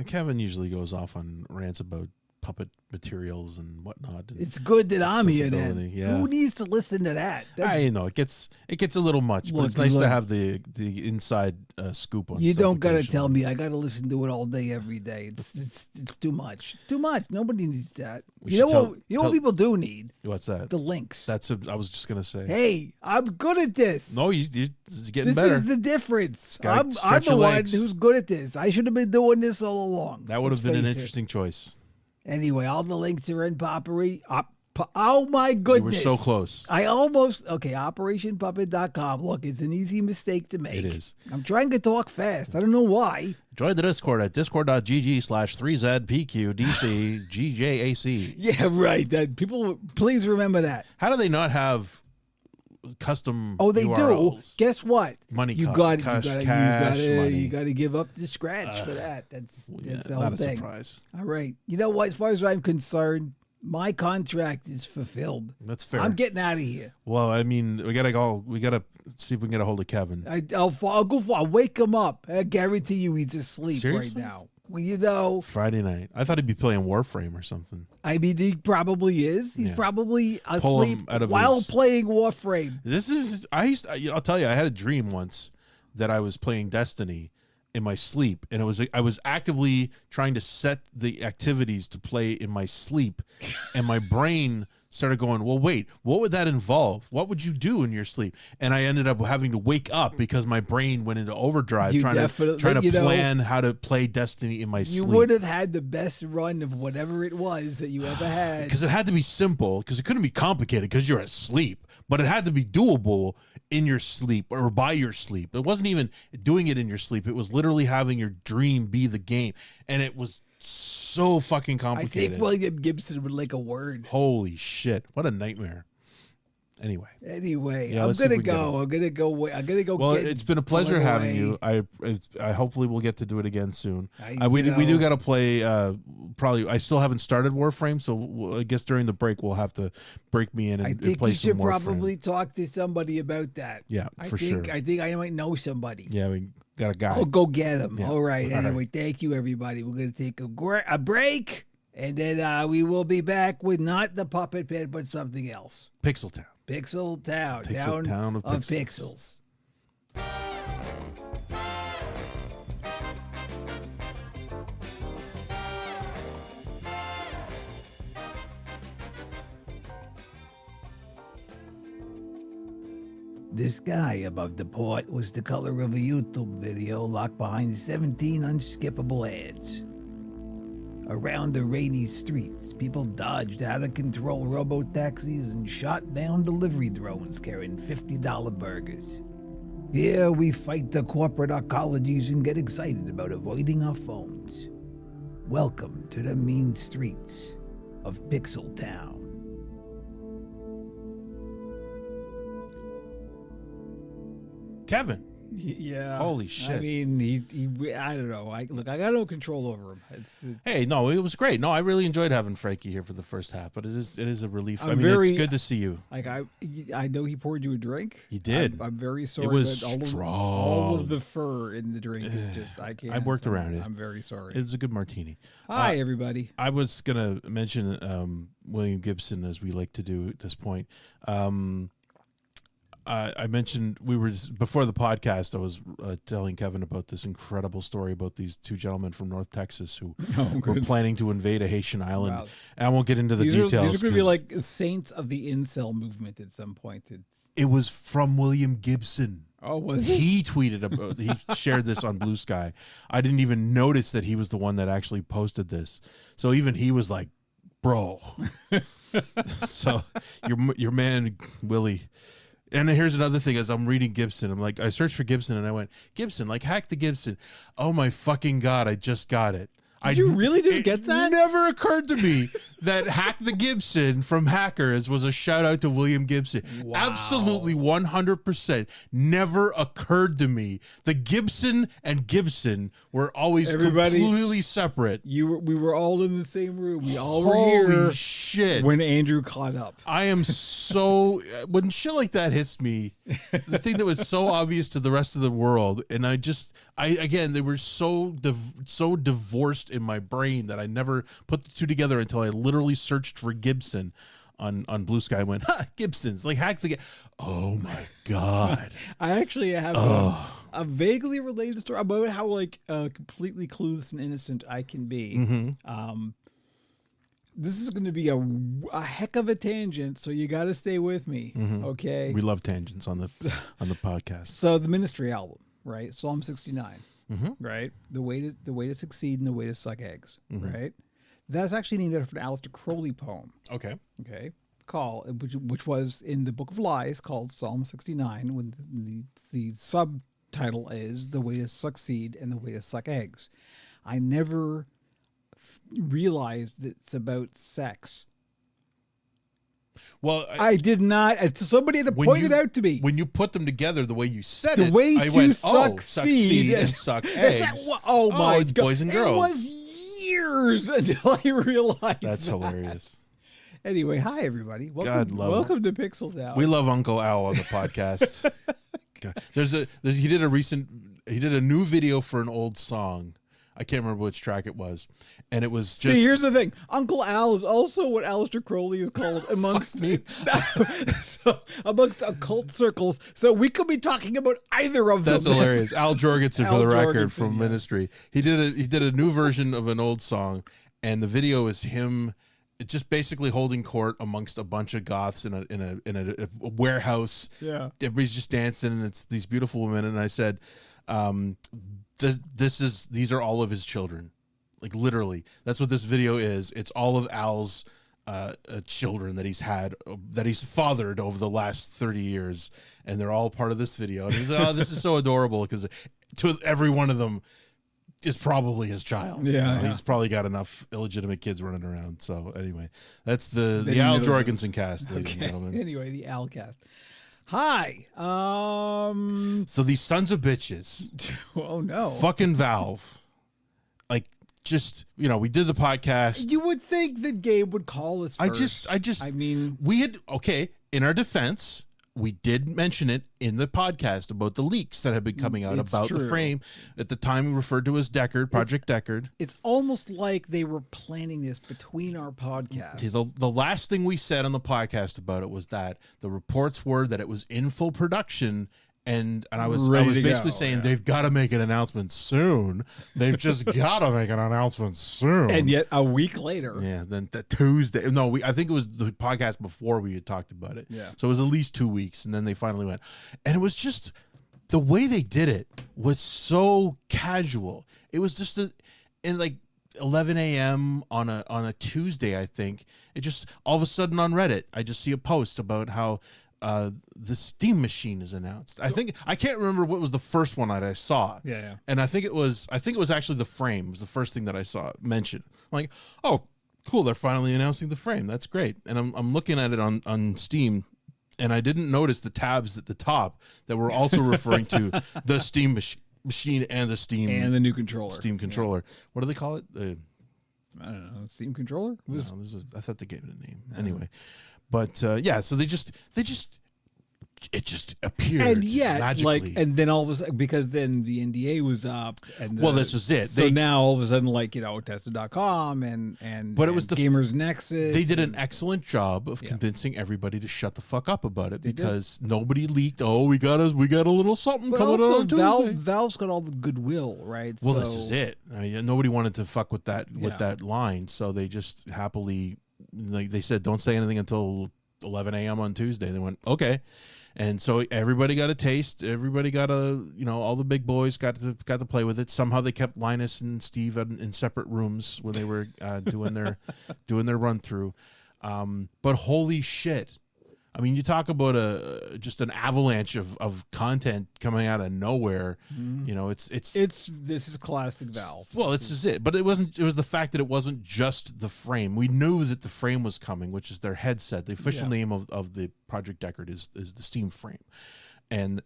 Kevin usually goes off on rants about puppet materials and whatnot. And it's good that I'm here then. Yeah. Who needs to listen to that? I know it gets a little much, but it's nice to have the inside scoop on. You don't got to tell me. I got to listen to it all day, every day. It's too much. It's too much. Nobody needs that. What people do need? What's that? The links. I was just gonna say. Hey, I'm good at this. No, this is getting this better. This is the difference. I'm the one who's good at this. I should have been doing this all along. That would have been an interesting choice. Anyway, all the links are in Poppery. Oh my goodness. You were so close. OperationPuppet.com. Look, it's an easy mistake to make. It is. I'm trying to talk fast. I don't know why. Join the Discord at discord.gg/3zpqdcgjac. Yeah, right. That people, please remember that. How do they not have custom they URLs? do. Guess what? Money. You got to give up the scratch for that. That's the whole not thing. A surprise. All right. You know what? As far as I'm concerned, my contract is fulfilled. That's fair. I'm getting out of here. Well, I mean, we gotta go. We gotta see if we can get a hold of Kevin. I'll go for. I'll wake him up. I guarantee you, he's asleep Seriously? right now. Well, Friday night. I thought he'd be playing Warframe or something. I mean, he probably is. He's probably asleep while playing Warframe. I'll tell you, I had a dream once that I was playing Destiny in my sleep, and I was actively trying to set the activities to play in my sleep, and my brain started going, well, wait, what would that involve? What would you do in your sleep? And I ended up having to wake up because my brain went into overdrive trying to plan how to play Destiny in my sleep. You would have had the best run of whatever it was that you ever had. Because it had to be simple, because it couldn't be complicated because you're asleep, but it had to be doable in your sleep or by your sleep. It wasn't even doing it in your sleep. It was literally having your dream be the game. And it was so fucking complicated. I think William Gibson would like a word. Holy shit. What a nightmare. Anyway, Anyway, Yeah, I'm let's see if gonna we can go. I'm gonna go. I'm gonna go. well, get it's been a pleasure blown having away. you. I hopefully we'll get to do it again soon. I- We you do know- got to play. Probably I still haven't started Warframe, so I guess during the break we'll have to break me in and, I and think play you some should Warframe. probably talk to somebody about that. Yeah, for sure. I think I might know somebody. Yeah, we got a guy. I'll go get him. Yeah. All right. All Anyway, thank you, everybody. We're going to take a break, and then we will be back with not the Puppet Pit, but something else. Pixel Town. Pixel Town. Town of Pixels. The sky above the port was the color of a YouTube video locked behind 17 unskippable ads. Around the rainy streets, people dodged out-of-control robo-taxis and shot down delivery drones carrying $50 burgers. Here we fight the corporate ecologies and get excited about avoiding our phones. Welcome to the mean streets of Pixel Town. Kevin. Yeah. Holy shit. I mean, I don't know. I got no control over him. Hey, no, it was great. No, I really enjoyed having Frankie here for the first half, but it is a relief. I'm I mean, very- it's good to see you. Like I know he poured you a drink. He did. I'm very sorry. was but all strong. of the fur in the drink is just I can't. I worked around it. I'm very sorry. It's a good martini. Hi, everybody. I was gonna mention William Gibson, as we like to do at this point. I mentioned before the podcast. I was telling Kevin about this incredible story about these two gentlemen from North Texas who were planning to invade a Haitian island. Wow. And I won't get into the These details. are going to be 'cause like saints of the incel movement at some point. it was from William Gibson. Oh, was it? He tweeted about. He shared this on Blue Sky. I didn't even notice that he was the one that actually posted this. So even he was like, "Bro." So your man Willie. And here's another thing: as I'm reading Gibson, I'm like, I searched for Gibson, and I went, Gibson, like hack the Gibson. Oh my fucking god! I just got it. You really didn't get that? It never occurred to me that Hack the Gibson from Hackers was a shout out to William Gibson. Wow. Absolutely 100% never occurred to me. The Gibson and Gibson were always completely separate. We were all in the same room. We all were Holy here shit. when Andrew caught up. I am so when shit like that hits me, the thing that was so obvious to the rest of the world, and they were so divorced in my brain that I never put the two together until I literally searched for Gibson on Blue Sky and went, ha, Gibson's like hack the. Oh my god! I actually have a vaguely related story about how completely clueless and innocent I can be. Mm-hmm. This is going to be a heck of a tangent, so you got to stay with me, okay? We love tangents on the podcast. So the Ministry album, right? Psalm 69, right? The way to succeed and the way to suck eggs, right? That's actually named after an Aleister Crowley poem. Okay. Okay, which was in the Book of Lies called Psalm 69, when the subtitle is "The Way to Succeed and the Way to Suck Eggs." I never realized that it's about sex. Well, I did not. Somebody had to point it out to me. When you put them together the way you said The it, way I to went, succeed and suck Is eggs. that, oh my it's god! boys and girls. It was years until I realized. That's that. hilarious. Anyway, hi everybody. God love welcome to Pixel Town. We love Uncle Al on the podcast. God. He did a new video for an old song. I can't remember which track it was, and it was just. See, here's the thing: Uncle Al is also what Aleister Crowley is called amongst amongst occult circles. So we could be talking about either of them. That's hilarious. Al Jorgensen, for Al the record, Jorgensen, from yeah. Ministry. He did a new version of an old song, and the video is him just basically holding court amongst a bunch of goths in a warehouse. Yeah. Everybody's just dancing, and it's these beautiful women. And I said, these are all of his children, like literally. That's what this video is. It's all of Al's children that he's fathered over the last 30 years, and they're all part of this video. And he's like, oh, this is so adorable, because to every one of them, is probably his child. Yeah, yeah. He's probably got enough illegitimate kids running around. So anyway, that's the Then Al he knows Jorgensen cast, ladies and gentlemen. Anyway, the Alcast. Hi. So these sons of bitches, Oh no. fucking Valve, like just we did the podcast. You would think that Gabe would call us first. I mean, we had in our defense. We did mention it in the podcast about the leaks that have been coming out It's about true. the frame. At the time, we referred to as Deckard, Project Deckard. it's almost like they were planning this between our podcasts. Okay, the last thing we said on the podcast about it was that the reports were that it was in full production, and I was Ready to basically go, saying yeah. they've got to make an announcement soon. They've just got to make an announcement soon. And yet a week later. Yeah, then the Tuesday. No, I think it was the podcast before we had talked about it. Yeah. So it was at least 2 weeks, and then they finally went. And it was just the way they did it was so casual. It was just in like 11 a.m. on a Tuesday, I think. It just all of a sudden on Reddit, I just see a post about how the Steam machine is announced. I can't remember what was the first one that I saw. Yeah. And I think it was actually the frame was the first thing that I saw mentioned. I'm like, oh, cool, they're finally announcing the frame. That's great. And I'm looking at it on Steam, and I didn't notice the tabs at the top that were also referring to the Steam machine and the Steam And the new controller. Steam controller. What do they call it? I don't know. Steam controller? I thought they gave it a name. Anyway. But so it just appeared And yet, magically. and then all of a sudden, because then the NDA was up, and this was it. So now all of a sudden, Tested.com But it was the Gamers Nexus. They did an excellent job of convincing everybody to shut the fuck up about it because nobody leaked. Oh, we got a little something But coming also, on Tuesday. Valve's got all the goodwill, right? Well, So- this is it. I mean, nobody wanted to fuck with that line, so they just happily, like they said, don't say anything until 11 a.m. on Tuesday. They went okay, and so everybody got a taste. Everybody got all the big boys got to play with it. Somehow they kept Linus and Steve in separate rooms when they were doing their run through. But holy shit. I mean, you talk about just an avalanche of content coming out of nowhere. this is classic Valve. Well, this is it. But it wasn't. It was the fact that it wasn't just the frame. We knew that the frame was coming, which is their headset. The official name of the Project Deckard is the Steam frame, and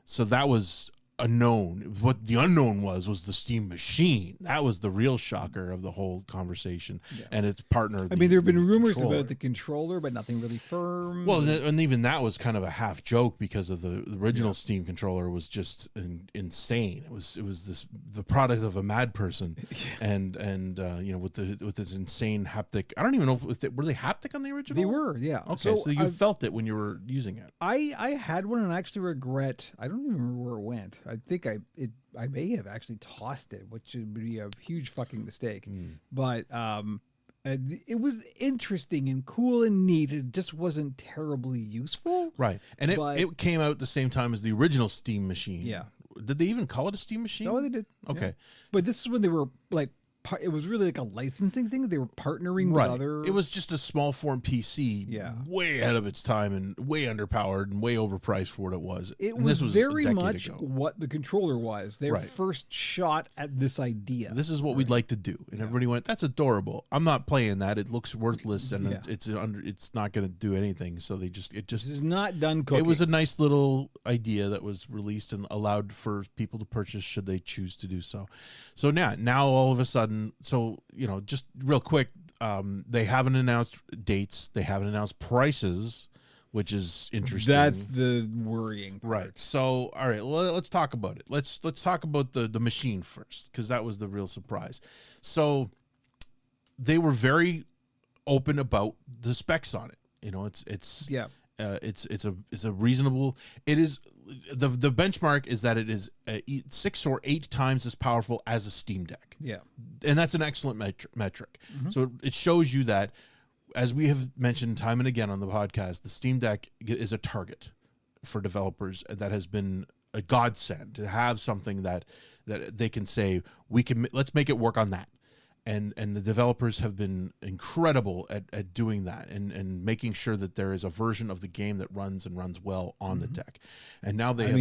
so that was a known. What the unknown was the Steam machine. That was the real shocker of the whole conversation, and its partner. I mean, there have been rumors controller. about the controller, but nothing really firm. Well, and even that was kind of a half joke because of the original Steam controller was just insane. It was the product of a mad person, and with this insane haptic. I don't even know if were they haptic on the original. They were, yeah. Okay, so you felt it when you were using it. I had one and I actually regret. I don't even remember where it went. I think I may have actually tossed it, which would be a huge fucking mistake. But it was interesting and cool and neat. It just wasn't terribly useful. Right, and it came out at the same time as the original Steam machine. Yeah. Did they even call it a Steam machine? No, they did. Okay. Yeah. But this is when they were like, it was really like a licensing thing. They were partnering with other. It was just a small form PC, way ahead of its time and way underpowered and way overpriced for what it was. It and was, this was very a decade much ago. what the controller was. Their first shot at this idea. This is what we'd like to do, and everybody went, "That's adorable." I'm not playing that. It looks worthless, and it's not going to do anything. So this is not done cooking. It was a nice little idea that was released and allowed for people to purchase should they choose to do so. So now all of a sudden, just real quick, they haven't announced dates. They haven't announced prices, which is interesting. That's the worrying part. Right. So, all right, let's talk about it. Let's talk about the machine first, because that was the real surprise. So they were very open about the specs on it. It's a reasonable. It is the benchmark is that it is 6 or 8 times as powerful as a Steam Deck. Yeah, and that's an excellent metric. So it shows you that, as we have mentioned time and again on the podcast, the Steam Deck is a target for developers that has been a godsend to have something that they can say let's make it work on that. and the developers have been incredible at doing that and making sure that there is a version of the game that runs well on the deck. And now they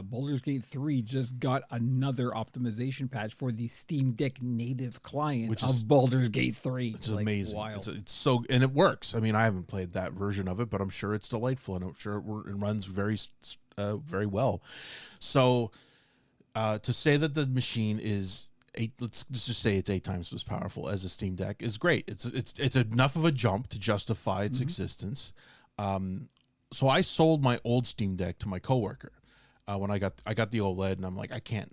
Baldur's Gate 3 just got another optimization patch for the Steam Deck native client of Baldur's Gate 3. It's amazing. Wild. It's so, and it works. I mean, I haven't played that version of it, but I'm sure it's delightful, and I'm sure it runs very well. So to say that the machine is let's just say it's 8 times as powerful as a Steam Deck is great. It's enough of a jump to justify its existence. So I sold my old Steam Deck to my coworker when I got the OLED, and I'm like, I can't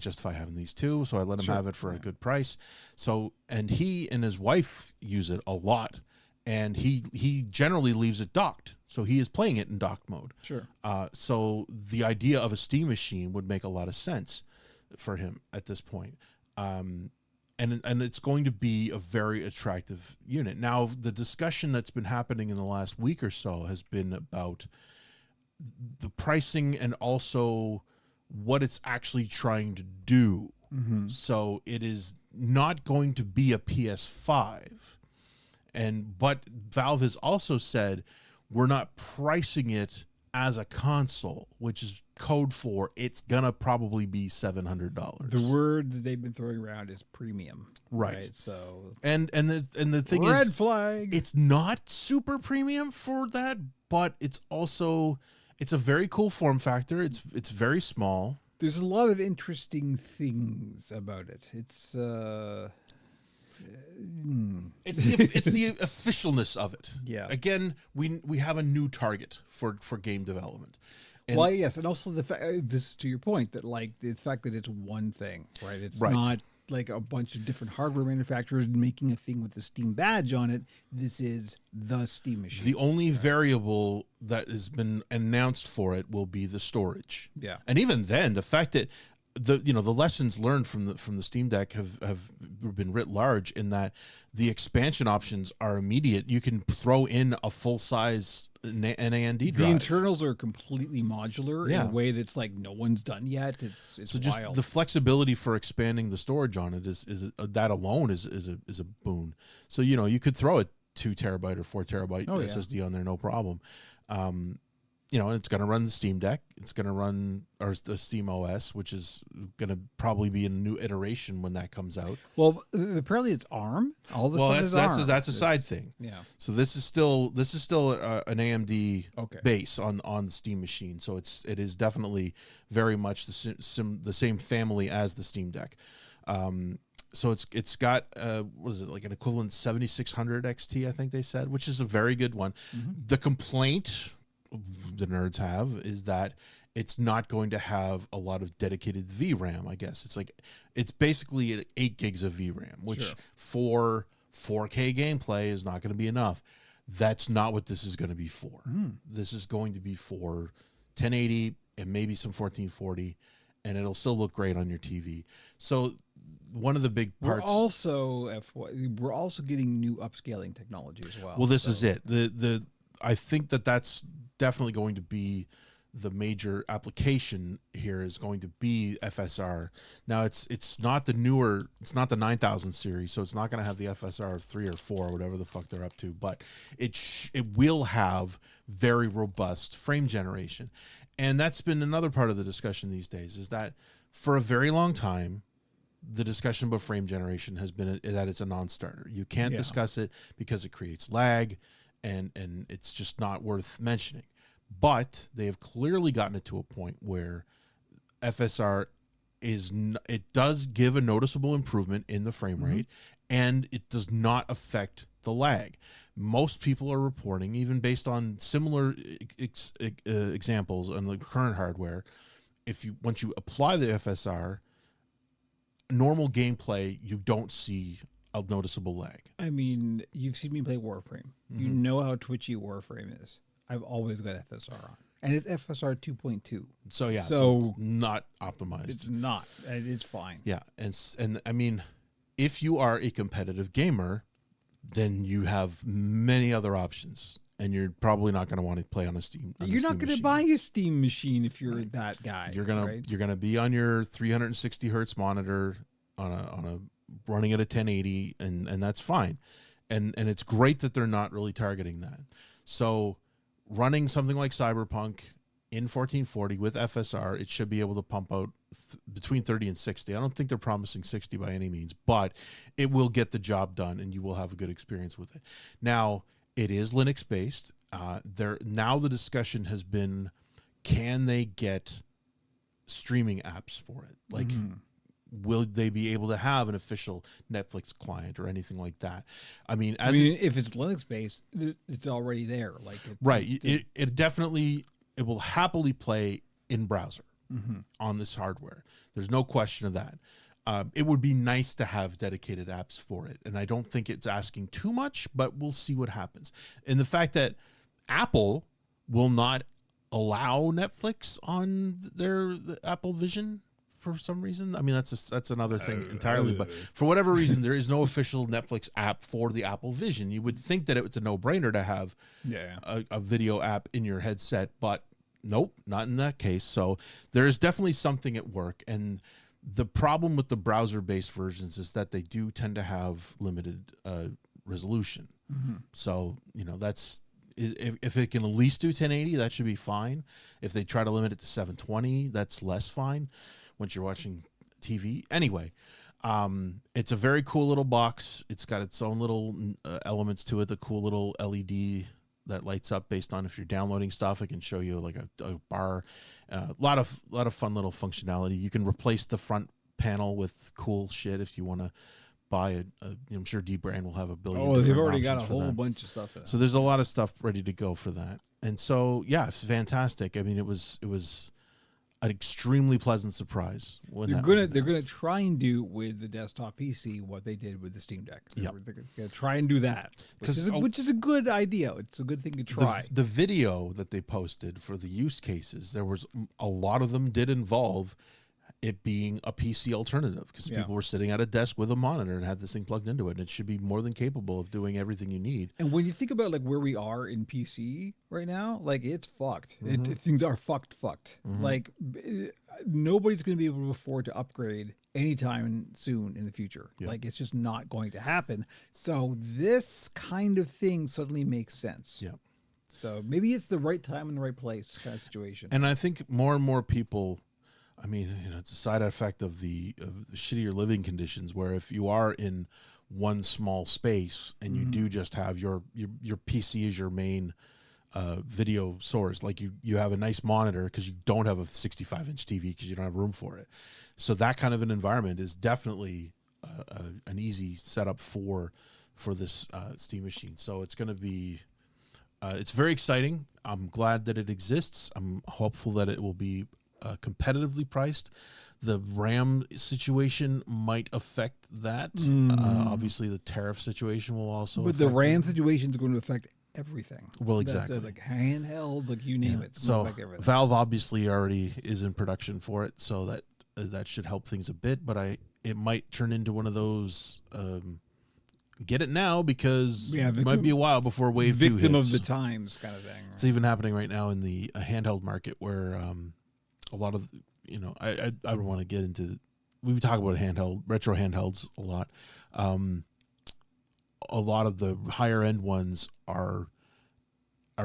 justify having these two. So I let him have it for a good price. So, and he and his wife use it a lot, and he generally leaves it docked. So he is playing it in docked mode. Sure. So the idea of a Steam machine would make a lot of sense for him at this point. And it's going to be a very attractive unit. Now, the discussion that's been happening in the last week or so has been about the pricing and also what it's actually trying to do. So it is not going to be a PS5. But Valve has also said, we're not pricing it as a console, which is code for it's gonna probably be $700. The word that they've been throwing around is premium, right? So and the thing is, red flag. It's not super premium for that, but it's a very cool form factor. It's very small. There's a lot of interesting things about it. It's the officialness of it. Yeah. Again, we have a new target for game development. And well, yes, and also the fact, this to your point, that like the fact that it's one thing, right? It's not like a bunch of different hardware manufacturers making a thing with the Steam badge on it. This is the Steam machine. The only variable that has been announced for it will be the storage. Yeah. And even then, the fact that the lessons learned from the Steam Deck have been writ large in that the expansion options are immediate. You can throw in a full size NAND drive. The internals are completely modular in a way that's like no one's done yet. It's so wild. just the flexibility for expanding the storage on it is that alone is a boon. So you could throw a 2 terabyte or 4 terabyte SSD on there, no problem. And it's going to run the Steam Deck. It's going to run the Steam OS, which is going to probably be a new iteration when that comes out. Well, apparently it's ARM. All this stuff is ARM. That's a side thing. Yeah. So this is still an AMD base on the Steam machine. So it is definitely very much the same family as the Steam Deck. So it's got what is it, like an equivalent 7600 XT, I think they said, which is a very good one. The complaint the nerds have is that it's not going to have a lot of dedicated VRAM. I guess it's basically 8 gigs of VRAM, which for 4K gameplay is not going to be enough. That's not what this is going to be for. This is going to be for 1080 and maybe some 1440, and it'll still look great on your TV. So one of the big parts. We're also getting new upscaling technology as well. Well, this is it. I think that's definitely going to be the major application here is going to be FSR. Now it's not the 9000 series, so it's not going to have the FSR 3 or 4 or whatever the fuck they're up to, but it will have very robust frame generation. And that's been another part of the discussion these days, is that for a very long time the discussion about frame generation has been that it's a non-starter. You can't discuss it because it creates lag, and it's just not worth mentioning. But they have clearly gotten it to a point where FSR it does give a noticeable improvement in the frame rate, and it does not affect the lag. Most people are reporting, even based on similar examples on the current hardware, once you apply the FSR, normal gameplay, you don't see a noticeable lag. I mean, you've seen me play Warframe. You know how twitchy Warframe is. I've always got FSR on. And it's FSR 2.2. So it's not optimized. It's not. It's fine. Yeah. And I mean, if you are a competitive gamer, then you have many other options. And you're probably not going to want to play on a Steam. You're not going to buy a Steam machine if you're that guy. You're gonna be on your 360 hertz monitor on a running at a 1080, and that's fine. And it's great that they're not really targeting that. So running something like Cyberpunk in 1440 with FSR, it should be able to pump out between 30 and 60. I don't think they're promising 60 by any means, but it will get the job done, and you will have a good experience with it. Now, it is Linux based. Now the discussion has been, can they get streaming apps for it? Like, will they be able to have an official Netflix client or anything like that? I mean, if it's Linux based, it's already there. Like, it definitely, it will happily play in browser on this hardware. There's no question of that. It would be nice to have dedicated apps for it, and I don't think it's asking too much, but we'll see what happens. And the fact that Apple will not allow Netflix on the Apple Vision for some reason, I mean, that's another thing entirely. But for whatever reason, there is no official Netflix app for the Apple Vision. You would think that it's a no-brainer to have a video app in your headset, but nope, not in that case. So there is definitely something at work, and the problem with the browser-based versions is that they do tend to have limited resolution. So, that's, if it can at least do 1080, that should be fine. If they try to limit it to 720, that's less fine once you're watching TV. Anyway, it's a very cool little box. It's got its own little elements to it, the cool little LED that lights up based on if you're downloading stuff. It can show you like a bar, a lot of fun little functionality. You can replace the front panel with cool shit if you want to buy I'm sure D-Brand will have a billion. Oh, they've already got a whole bunch of stuff in it. So there's a lot of stuff ready to go for that. And so, yeah, it's fantastic. I mean, it was an extremely pleasant surprise when they're gonna try and do with the desktop PC what they did with the Steam Deck. They're gonna try and do that, which is a good idea. It's a good thing to try. The video that they posted for the use cases, there was a lot of them did involve it being a PC alternative, because people were sitting at a desk with a monitor and had this thing plugged into it, and it should be more than capable of doing everything you need. And when you think about like where we are in PC right now, like it's fucked. Things are fucked. Like nobody's going to be able to afford to upgrade anytime soon in the future. Like it's just not going to happen. So this kind of thing suddenly makes sense. Yeah. So maybe it's the right time and the right place kind of situation. And I think more and more people, I mean, it's a side effect of the shittier living conditions, where if you are in one small space and you do just have your PC as your main video source, like you have a nice monitor because you don't have a 65-inch TV because you don't have room for it. So that kind of an environment is definitely an easy setup for this Steam machine. So it's going to be, it's very exciting. I'm glad that it exists. I'm hopeful that it will be competitively priced. The RAM situation might affect that. Obviously, the tariff situation will also. But the RAM situation is going to affect everything. Well, exactly. Like handhelds, like you name it. It's so affect everything. Valve obviously already is in production for it, so that should help things a bit. But it might turn into one of those. Get it now because it might be a while before Wave 2 hits. Victim of the times kind of thing. Right? It's even happening right now in the handheld market where. A lot of, I don't want to get into, we talk about retro handhelds a lot. A lot of the higher end ones are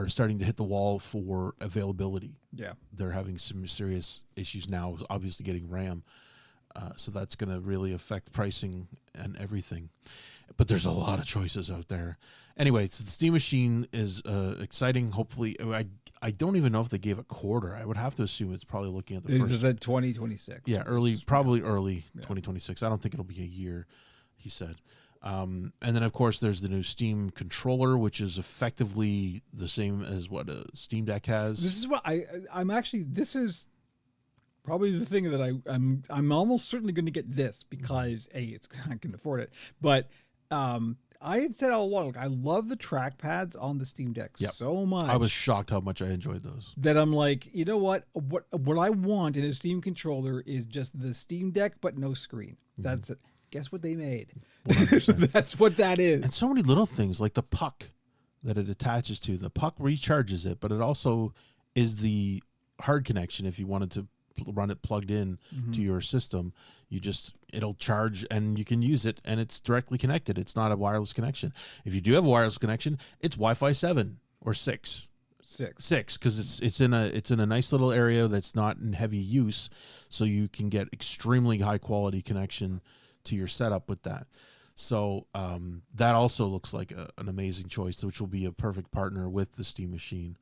starting to hit the wall for availability. Yeah. They're having some serious issues now, obviously getting RAM. So that's going to really affect pricing and everything. But there's a lot of choices out there. Anyway, so the Steam Machine is exciting. Hopefully, I don't even know if they gave a quarter. I would have to assume it's probably looking at the first. This is at 2026. Yeah, probably early 2026. I don't think it'll be a year, he said. And then, of course, there's the new Steam controller, which is effectively the same as what a Steam Deck has. This is what I'm actually. This is probably the thing that I'm almost certainly going to get this because I can afford it, but. I had said all along, I love the trackpads on the Steam Deck so much. I was shocked how much I enjoyed those. That I'm like, you know what? What I want in a Steam controller is just the Steam Deck, but no screen. That's it. Guess what they made? 100%. That's what that is. And so many little things like the puck that it attaches to. The puck recharges it, but it also is the hard connection if you wanted to run it plugged in to your system. It'll charge and you can use it, and it's directly connected. It's not a wireless connection. If you do have a wireless connection, it's Wi-Fi 7 or 6. Six, because it's in a nice little area that's not in heavy use, so you can get extremely high quality connection to your setup with that. So that also looks like an amazing choice, which will be a perfect partner with the Steam Machine.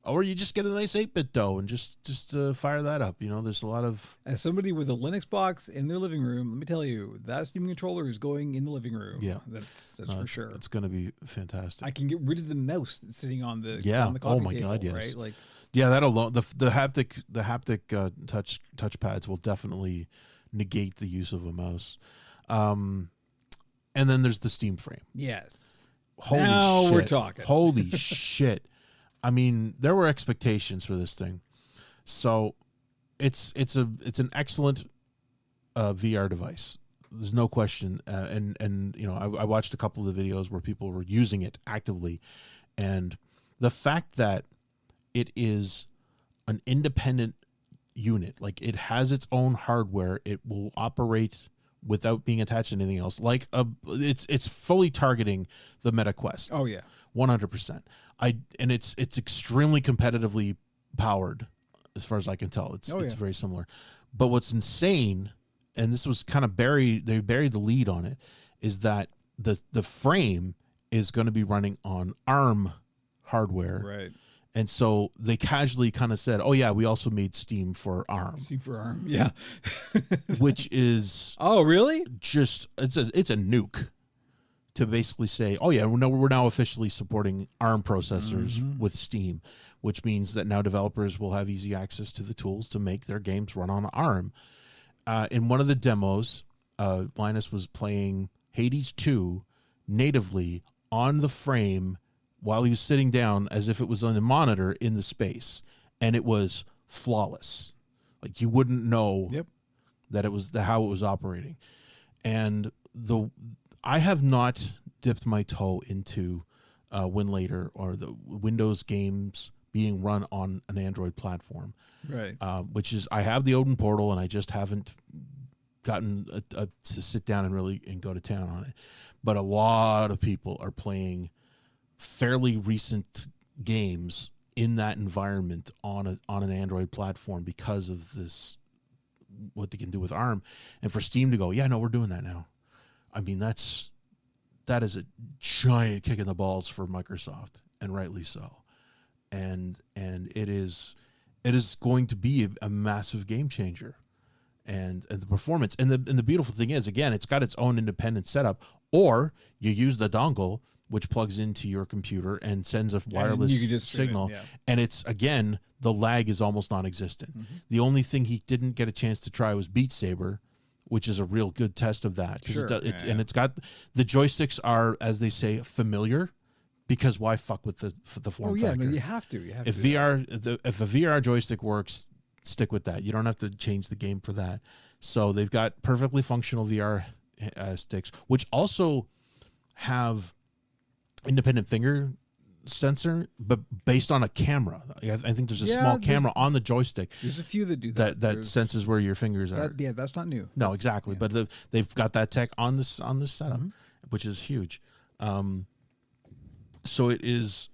Or you just get a nice 8-bit dough and just fire that up. There's a lot of... As somebody with a Linux box in their living room, let me tell you, that Steam controller is going in the living room. Yeah. That's for sure. It's going to be fantastic. I can get rid of the mouse that's sitting on the on the coffee table, God, yes. right? Like, yeah, that alone, the haptic touchpads will definitely negate the use of a mouse. And then there's the Steam frame. yes. Holy Now shit. we're talking. Holy shit. I mean, there were expectations for this thing. So it's an excellent VR device. There's no question. And I watched a couple of the videos where people were using it actively. And the fact that it is an independent unit, like it has its own hardware, it will operate without being attached to anything else. Like it's fully targeting the Meta Quest. Oh yeah. 100%. And it's extremely competitively powered, as far as I can tell. It's very similar. But what's insane, and this was kind of they buried the lead on it, is that the frame is going to be running on ARM hardware. Right. And so they casually kind of said, "Oh yeah, we also made Steam for ARM." Steam for ARM. Yeah. Which is Oh really? just it's a nuke to basically say, "Oh yeah, we're now officially supporting ARM processors with Steam," which means that now developers will have easy access to the tools to make their games run on ARM. In one of the demos, Linus was playing Hades 2 natively on the frame while he was sitting down as if it was on a monitor in the space, and it was flawless. Like you wouldn't know that it was how it was operating. And I have not dipped my toe into Winlator or the Windows games being run on an Android platform. Right. Which is, I have the Odin Portal and I just haven't gotten to sit down and go to town on it. But a lot of people are playing fairly recent games in that environment on an Android platform because of this, what they can do with ARM. And for Steam to go, yeah, no, we're doing that now. I mean, that is a giant kick in the balls for Microsoft, and rightly so. And it is going to be a massive game changer. And the performance and the beautiful thing is, again, it's got its own independent setup, or you use the dongle, which plugs into your computer and sends a wireless signal. And it's, again, the lag is almost non-existent. The only thing he didn't get a chance to try was Beat Saber, which is a real good test of that. And it's got, the joysticks are, as they say, familiar, because why fuck with the form factor? No, you have to. If a VR joystick works, stick with that. You don't have to change the game for that. So they've got perfectly functional VR sticks, which also have independent finger sensor, but based on a camera. I think there's a small camera on the joystick. There's a few that do that. That senses where your fingers are. Yeah, that's not new. No, exactly. Yeah. But they've got that tech on this setup, which is huge. So it is.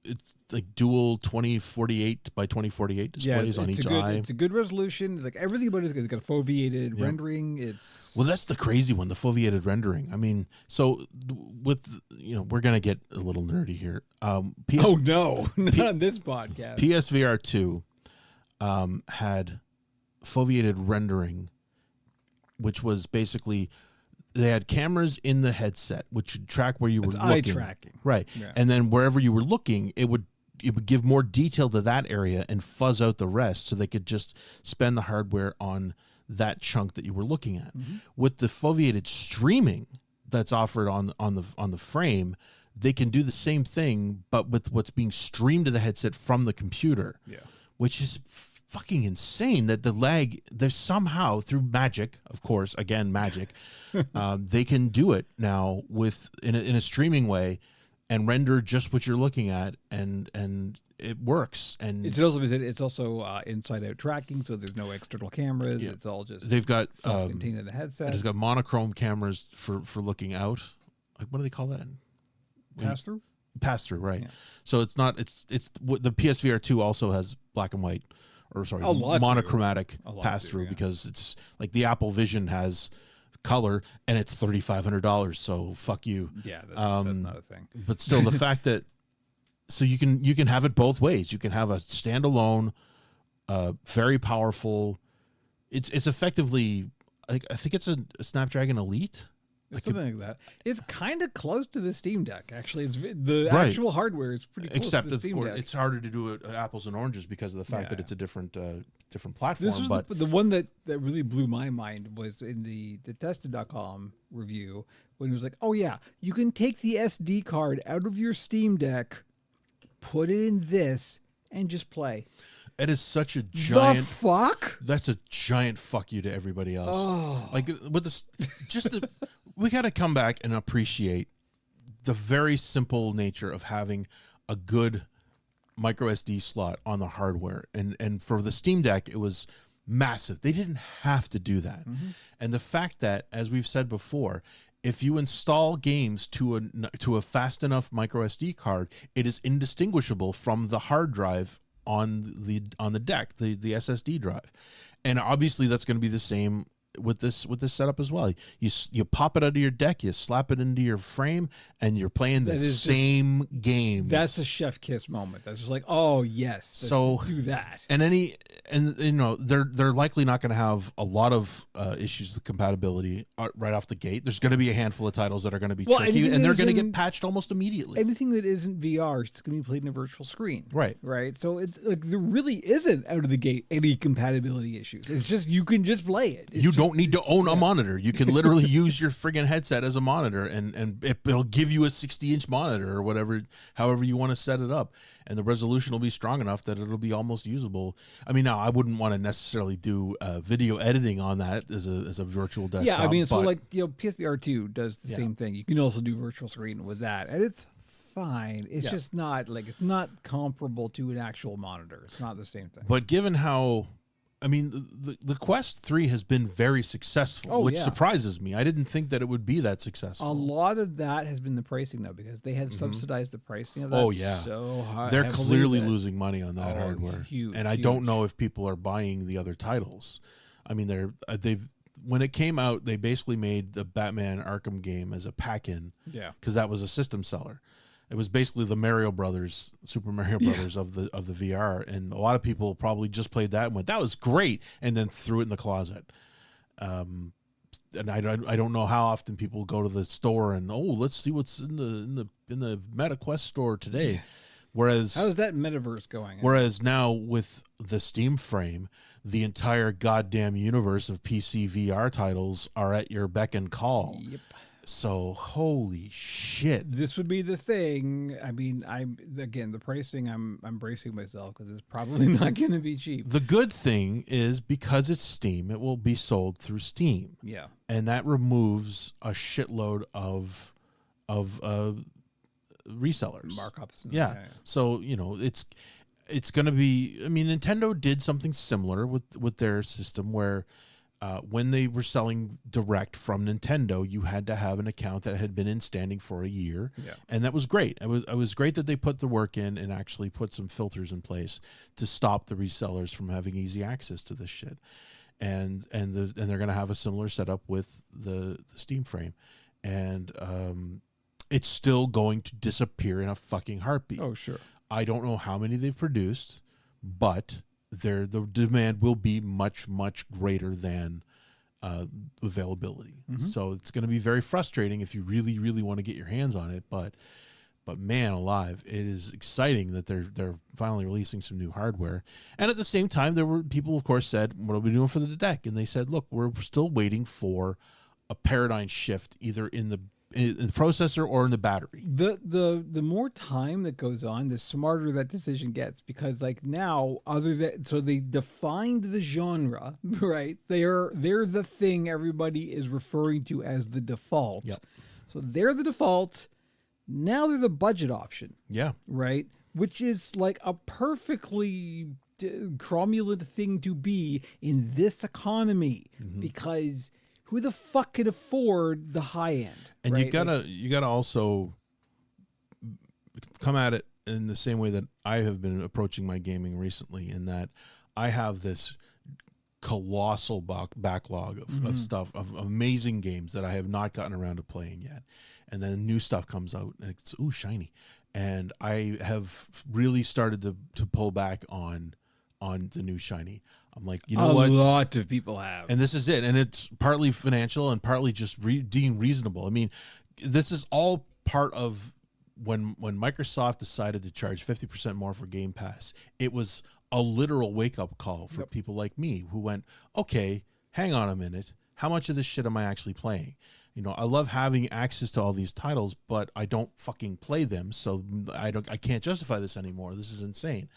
It's like dual 2048 by 2048 displays on each eye. It's a good resolution. Like everything about it, it's got a foveated rendering. Well, that's the crazy one, the foveated rendering. I mean, so with we're gonna get a little nerdy here. Oh no, not on this podcast. PSVR 2 had foveated rendering, which was basically, they had cameras in the headset which would track where you were looking. Eye tracking. Right. Yeah. And then wherever you were looking, it would give more detail to that area and fuzz out the rest, so they could just spend the hardware on that chunk that you were looking at. With the foveated streaming that's offered on the frame, they can do the same thing, but with what's being streamed to the headset from the computer. Yeah. Which is fucking insane, that the lag, there's somehow, through magic, of course, again, magic, they can do it now in a streaming way and render just what you're looking at, and works. And It's also inside out tracking, so there's no external cameras. Yeah. It's all just they've got self-contained in the headset. it's got monochrome cameras for looking out. Like, what do they call that? Pass through. Pass through, right? Yeah. So it's not. It's the PSVR 2 also has black and white, or sorry, A lot monochromatic A lot pass do, through yeah. because it's like the Apple Vision has color and it's $3,500. So fuck you. Yeah, that's not a thing. But still, the fact that so you can have it both ways. You can have a standalone, very powerful. It's effectively, I think it's a Snapdragon Elite. It's something like that. It's kind of close to the Steam Deck, actually. It's the Right. actual hardware is pretty close Except to the of Steam course, Deck. it's harder to do it apples and oranges because of the fact that Yeah. it's a different platform. This was But the one that really blew my mind was in the Tested.com review when it was like, oh yeah, you can take the SD card out of your Steam Deck, put it in this, and just play. it is such a giant. The fuck? That's a giant fuck you to everybody else. Oh. Like with this, we got to come back and appreciate the very simple nature of having a good micro SD slot on the hardware. And for the Steam Deck, it was massive. They didn't have to do that. And the fact that, as we've said before, if you install games to a fast enough micro SD card, it is indistinguishable from the hard drive on the deck, the SSD drive. And obviously that's going to be the same with this setup as well. You pop it out of your deck, you slap it into your frame, and you're playing the same games. That's a chef kiss moment. That's just like, oh yes, So do that. And you know they're likely not going to have a lot of issues with compatibility right off the gate. There's going to be a handful of titles that are going to be tricky, and they're going to get patched almost immediately. Anything that isn't VR, it's going to be played in a virtual screen. Right. So it's like there really isn't out of the gate any compatibility issues. It's just you can just play it. You don't need to own a monitor. You can literally use your friggin' headset as a monitor, and it'll give you a 60-inch monitor or whatever, however you want to set it up, and the resolution will be strong enough that it'll be almost usable. I mean, now I wouldn't want to necessarily do video editing on that as a virtual desktop. Yeah, I mean, so but- like PSVR 2 does the same thing. You can also do virtual screen with that, and it's fine. It's just not like it's not comparable to an actual monitor. It's not the same thing. But given how, I mean, the Quest 3 has been very successful, which surprises me. I didn't think that it would be that successful. A lot of that has been the pricing, though, because they had subsidized the pricing of that. Oh, yeah. So high. They're clearly losing money on that hardware, huge, and I don't know if people are buying the other titles. I mean, they've when it came out, they basically made the Batman Arkham game as a pack-in, because that was a system seller. It was basically the Mario Brothers, Super Mario Brothers of the VR, and a lot of people probably just played that and went, "That was great," and then threw it in the closet. And I don't know how often people go to the store and let's see what's in the MetaQuest store today. Whereas how's that metaverse going? Whereas now with the Steam frame, the entire goddamn universe of PC VR titles are at your beck and call. Yep. So holy shit. This would be the thing. I mean, the pricing. I'm bracing myself because it's probably not going to be cheap. The good thing is because it's Steam, it will be sold through Steam. Yeah, and that removes a shitload of resellers, markups. Yeah. So it's going to be. I mean, Nintendo did something similar with their system where. When they were selling direct from Nintendo, you had to have an account that had been in standing for a year, and that was great. It was great that they put the work in and actually put some filters in place to stop the resellers from having easy access to this shit. And they're going to have a similar setup with the Steam frame, and it's still going to disappear in a fucking heartbeat. Oh sure. I don't know how many they've produced, but the demand will be much greater than availability. So it's going to be very frustrating if you really want to get your hands on it. But man alive, it is exciting that they're finally releasing some new hardware. And at the same time, there were people, of course, said, "What are we doing for the deck?" And they said, "Look, we're still waiting for a paradigm shift, either in the processor or in the battery." The more time that goes on, the smarter that decision gets, because like now, so they defined the genre, right? They're the thing everybody is referring to as the default. Yep. So they're the default. Now they're the budget option. Yeah. Right. which is like a perfectly cromulent thing to be in this economy, because who the fuck can afford the high end? And right? you gotta also come at it in the same way that I have been approaching my gaming recently, in that I have this colossal backlog of stuff, of amazing games that I have not gotten around to playing yet. And then new stuff comes out and it's shiny. And I have really started to pull back on the new shiny. I'm like, you know what? A lot of people have. And this is it. And it's partly financial and partly just being reasonable. I mean, this is all part of when Microsoft decided to charge 50% more for Game Pass. It was a literal wake-up call for people like me who went, okay, hang on a minute. How much of this shit am I actually playing? You know, I love having access to all these titles, but I don't fucking play them, so I can't justify this anymore. This is insane.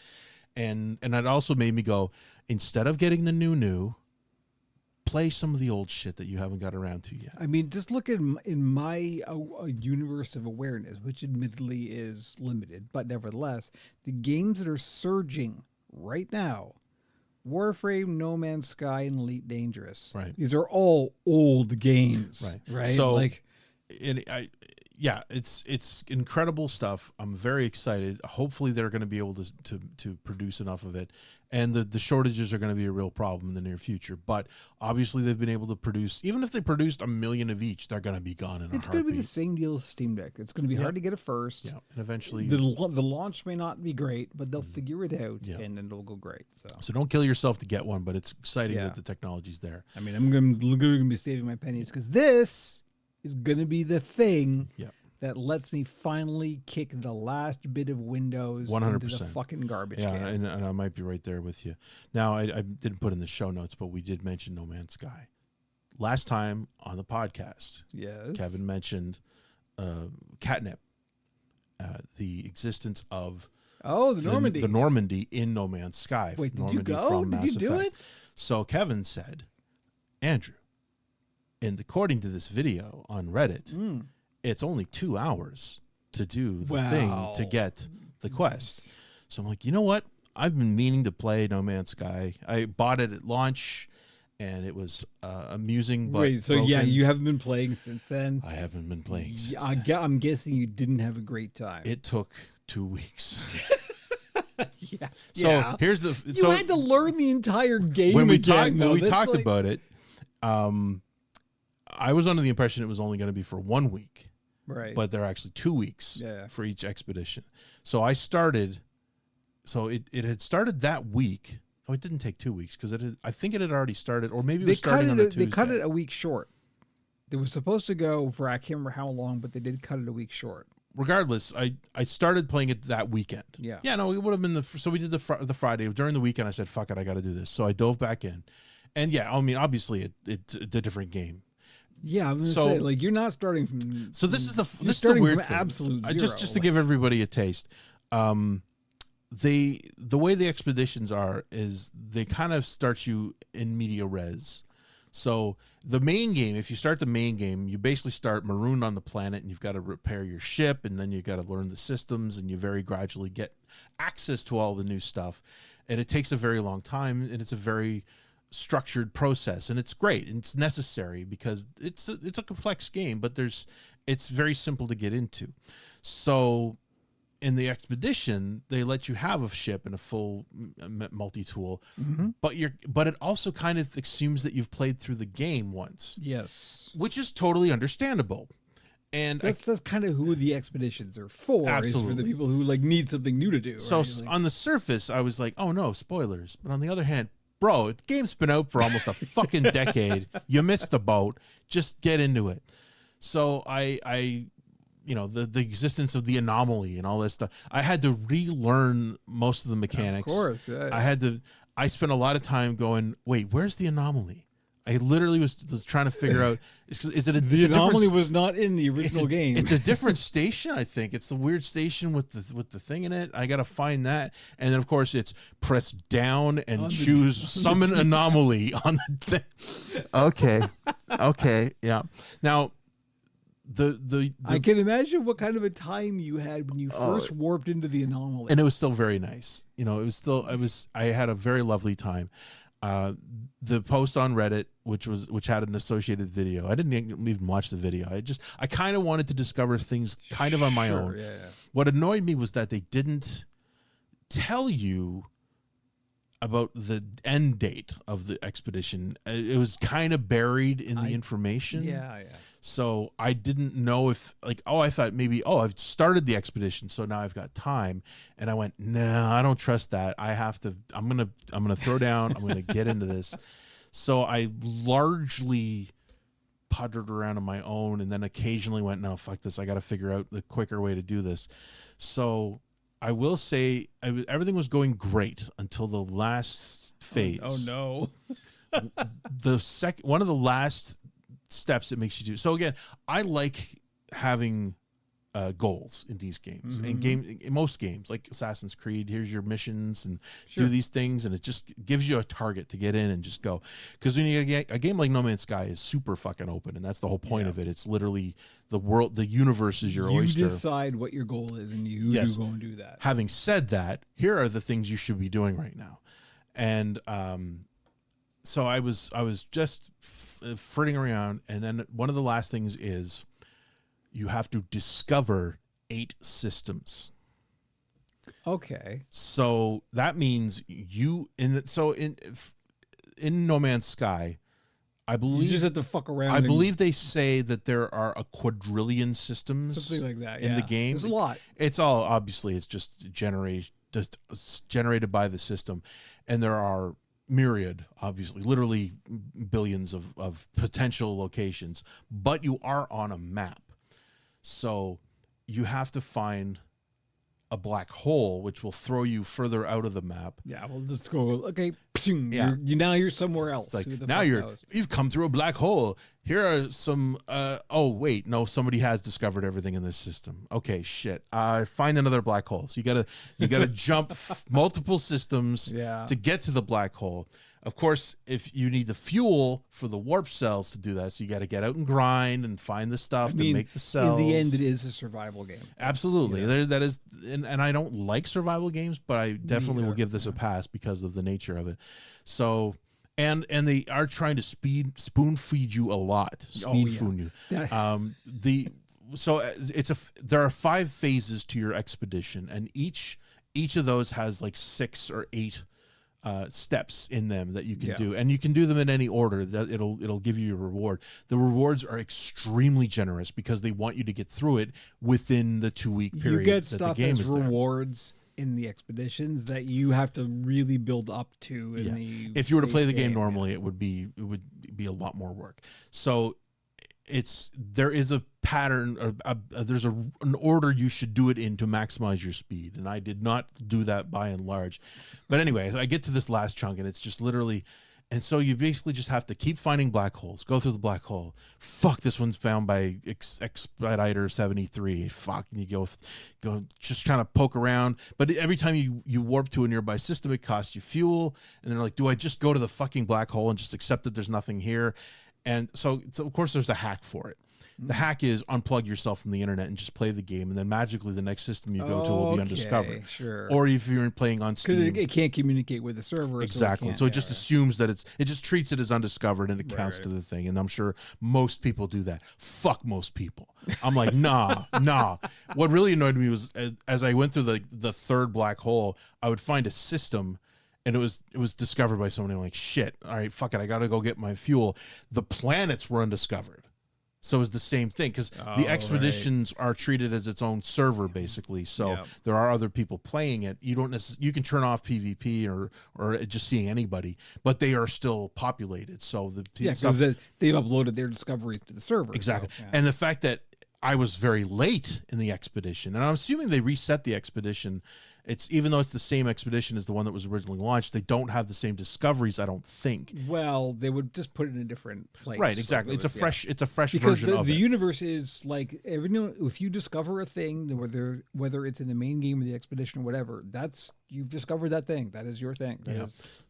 And it also made me go, instead of getting the new, play some of the old shit that you haven't got around to yet. I mean, just look at in my universe of awareness, which admittedly is limited, but nevertheless, the games that are surging right now: Warframe, No Man's Sky, and Elite Dangerous. Right. These are all old games. Right. So, like, it's incredible stuff. I'm very excited. Hopefully they're going to be able to produce enough of it. And the shortages are going to be a real problem in the near future. But obviously they've been able to produce, even if they produced 1 million of each, they're going to be gone in a heartbeat. It's going to be the same deal as Steam Deck. It's going to be hard to get it first. Yeah, and eventually the launch may not be great, but they'll figure it out, and then it'll go great. So don't kill yourself to get one, but it's exciting that the technology's there. I mean, I'm going to be saving my pennies because this is going to be the thing that lets me finally kick the last bit of Windows 100%. into the fucking garbage can. And I might be right there with you. Now, I didn't put in the show notes, but we did mention No Man's Sky. Last time on the podcast, Kevin mentioned catnip, the existence of the Normandy. The Normandy in No Man's Sky. Wait, Normandy did you go? From Did Mass you do Effect. it? So Kevin said, Andrew, and according to this video on Reddit, it's only 2 hours to do the thing to get the quest. So I'm like, you know what? I've been meaning to play No Man's Sky. I bought it at launch, and it was amusing. But wait, so broken. you haven't been playing since then? I haven't been playing since then. I'm guessing you didn't have a great time. It took 2 weeks. So here's the. You had to learn the entire game when we again. When we talked about it, I was under the impression it was only going to be for 1 week. Right. But they're actually 2 weeks for each expedition. So I started, it had started that week. Oh, it didn't take 2 weeks because I think it had already started, or maybe it was starting on a Tuesday. They cut it a week short. It was supposed to go for, I can't remember how long, but they did cut it a week short. Regardless, I started playing it that weekend. Yeah, no, it would have been so we did the Friday. During the weekend, I said, fuck it, I got to do this. So I dove back in. And I mean, obviously it's a different game. Yeah, I'm gonna say, like, you're not starting from. So this is the weird thing. Absolute zero. Just to give everybody a taste, the way the expeditions are is they kind of start you in media res. So the main game, if you start the main game, you basically start marooned on the planet, and you've got to repair your ship, and then you've got to learn the systems, and you very gradually get access to all the new stuff, and it takes a very long time, and it's a very structured process, and it's great, and it's necessary because it's a complex game, but it's very simple to get into. So in the expedition, they let you have a ship and a full multi-tool, but it also kind of assumes that you've played through the game once. Yes, which is totally understandable. And that's kind of who the expeditions are for. Absolutely, is for the people who like need something new to do. So right? On the surface, I was like, oh no, spoilers. But on the other hand, bro, the game's been out for almost a fucking decade. You missed the boat. Just get into it. So I the existence of the anomaly and all this stuff, I had to relearn most of the mechanics. Of course, yeah. I spent a lot of time going, wait, where's the anomaly? I literally was trying to figure out, the anomaly was not in the original game. It's a different station, I think. It's the weird station with the thing in it. I got to find that. And then, of course, it's press down and choose summon anomaly on the thing. Okay. Yeah. Now, I can imagine what kind of a time you had when you first warped into the anomaly. And it was still very nice. I had a very lovely time. The post on Reddit, which had an associated video, I didn't even watch the video. I kind of wanted to discover things kind of on my own. Yeah. What annoyed me was that they didn't tell you about the end date of the expedition. It was kind of buried in the information. Yeah. So I didn't know if I thought maybe, I've started the expedition, so now I've got time. And I went, no, I don't trust that. I'm going to throw down. I'm going to get into this. So I largely puttered around on my own and then occasionally went, no, fuck this. I got to figure out the quicker way to do this. So I will say everything was going great until the last phase. Oh no. One of the last steps it makes you do. So again, I like having goals in these games. In most games, like Assassin's Creed, here's your missions and do these things, and it just gives you a target to get in and just go. Because when you get a game like No Man's Sky is super fucking open, and that's the whole point of it. It's literally the world, the universe is your oyster. You decide what your goal is, and you go and do that. Having said that, here are the things you should be doing right now, and so I was just flitting around, and then one of the last things is you have to discover 8 systems. Okay. So that means in No Man's Sky, I believe you just have to fuck around. I believe they say that there are a quadrillion systems, something like that, in the game. There's a lot. It's all obviously it's just generated by the system, and there are myriad, obviously, literally billions of potential locations, but you are on a map. So you have to find a black hole, which will throw you further out of the map. Yeah, we'll just go, okay, now you're somewhere else. Like, now you've come through a black hole. Here are some, wait, no, somebody has discovered everything in this system. Okay, shit. Find another black hole. So you gotta jump multiple systems to get to the black hole. Of course, if you need the fuel for the warp cells to do that, so you got to get out and grind and find the stuff to make the cells. In the end, it is a survival game. Absolutely. That is, and I don't like survival games, but I definitely will give this a pass because of the nature of it. So, and they are trying to spoon feed you a lot. Spoon you. There are 5 phases to your expedition, and each of those has like 6 or 8 steps in them that you can do, and you can do them in any order. That it'll give you a reward. The rewards are extremely generous because they want you to get through it within the 2-week period. You get stuff as rewards in the expeditions that you have to really build up to. If you were to play the game normally, it would be a lot more work. So there is a pattern, or there's an order you should do it in to maximize your speed, and I did not do that by and large. But anyway, I get to this last chunk, and it's just literally, and so you basically just have to keep finding black holes, go through the black hole. Fuck, this one's found by Expediter 73. Fuck, and you go just kind of poke around. But every time you warp to a nearby system, it costs you fuel, and they're like, do I just go to the fucking black hole and just accept that there's nothing here? And so of course there's a hack for it. The hack is unplug yourself from the internet and just play the game, and then magically the next system you go to will be undiscovered. Sure. Or if you're playing on Steam, because it can't communicate with the server. Exactly. So it just assumes that it just treats it as undiscovered, and it counts to the thing. And I'm sure most people do that. Fuck most people. I'm like, nah. What really annoyed me was as I went through the third black hole, I would find a system, and it was discovered by somebody. I'm like, shit, all right, fuck it, I gotta go get my fuel. The planets were undiscovered. So it's the same thing, because the expeditions are treated as its own server, basically. So there are other people playing it. You don't you can turn off PvP or just seeing anybody, but they are still populated. So because they've uploaded their discoveries to the server. Exactly. So, and the fact that I was very late in the expedition, and I'm assuming they reset the expedition. Even though it's the same expedition as the one that was originally launched, they don't have the same discoveries, I don't think. Well, they would just put it in a different place. Right, exactly. It's a fresh because version of it. The universe is like, if you discover a thing, whether it's in the main game or the expedition or whatever, you've discovered that thing. That is your thing.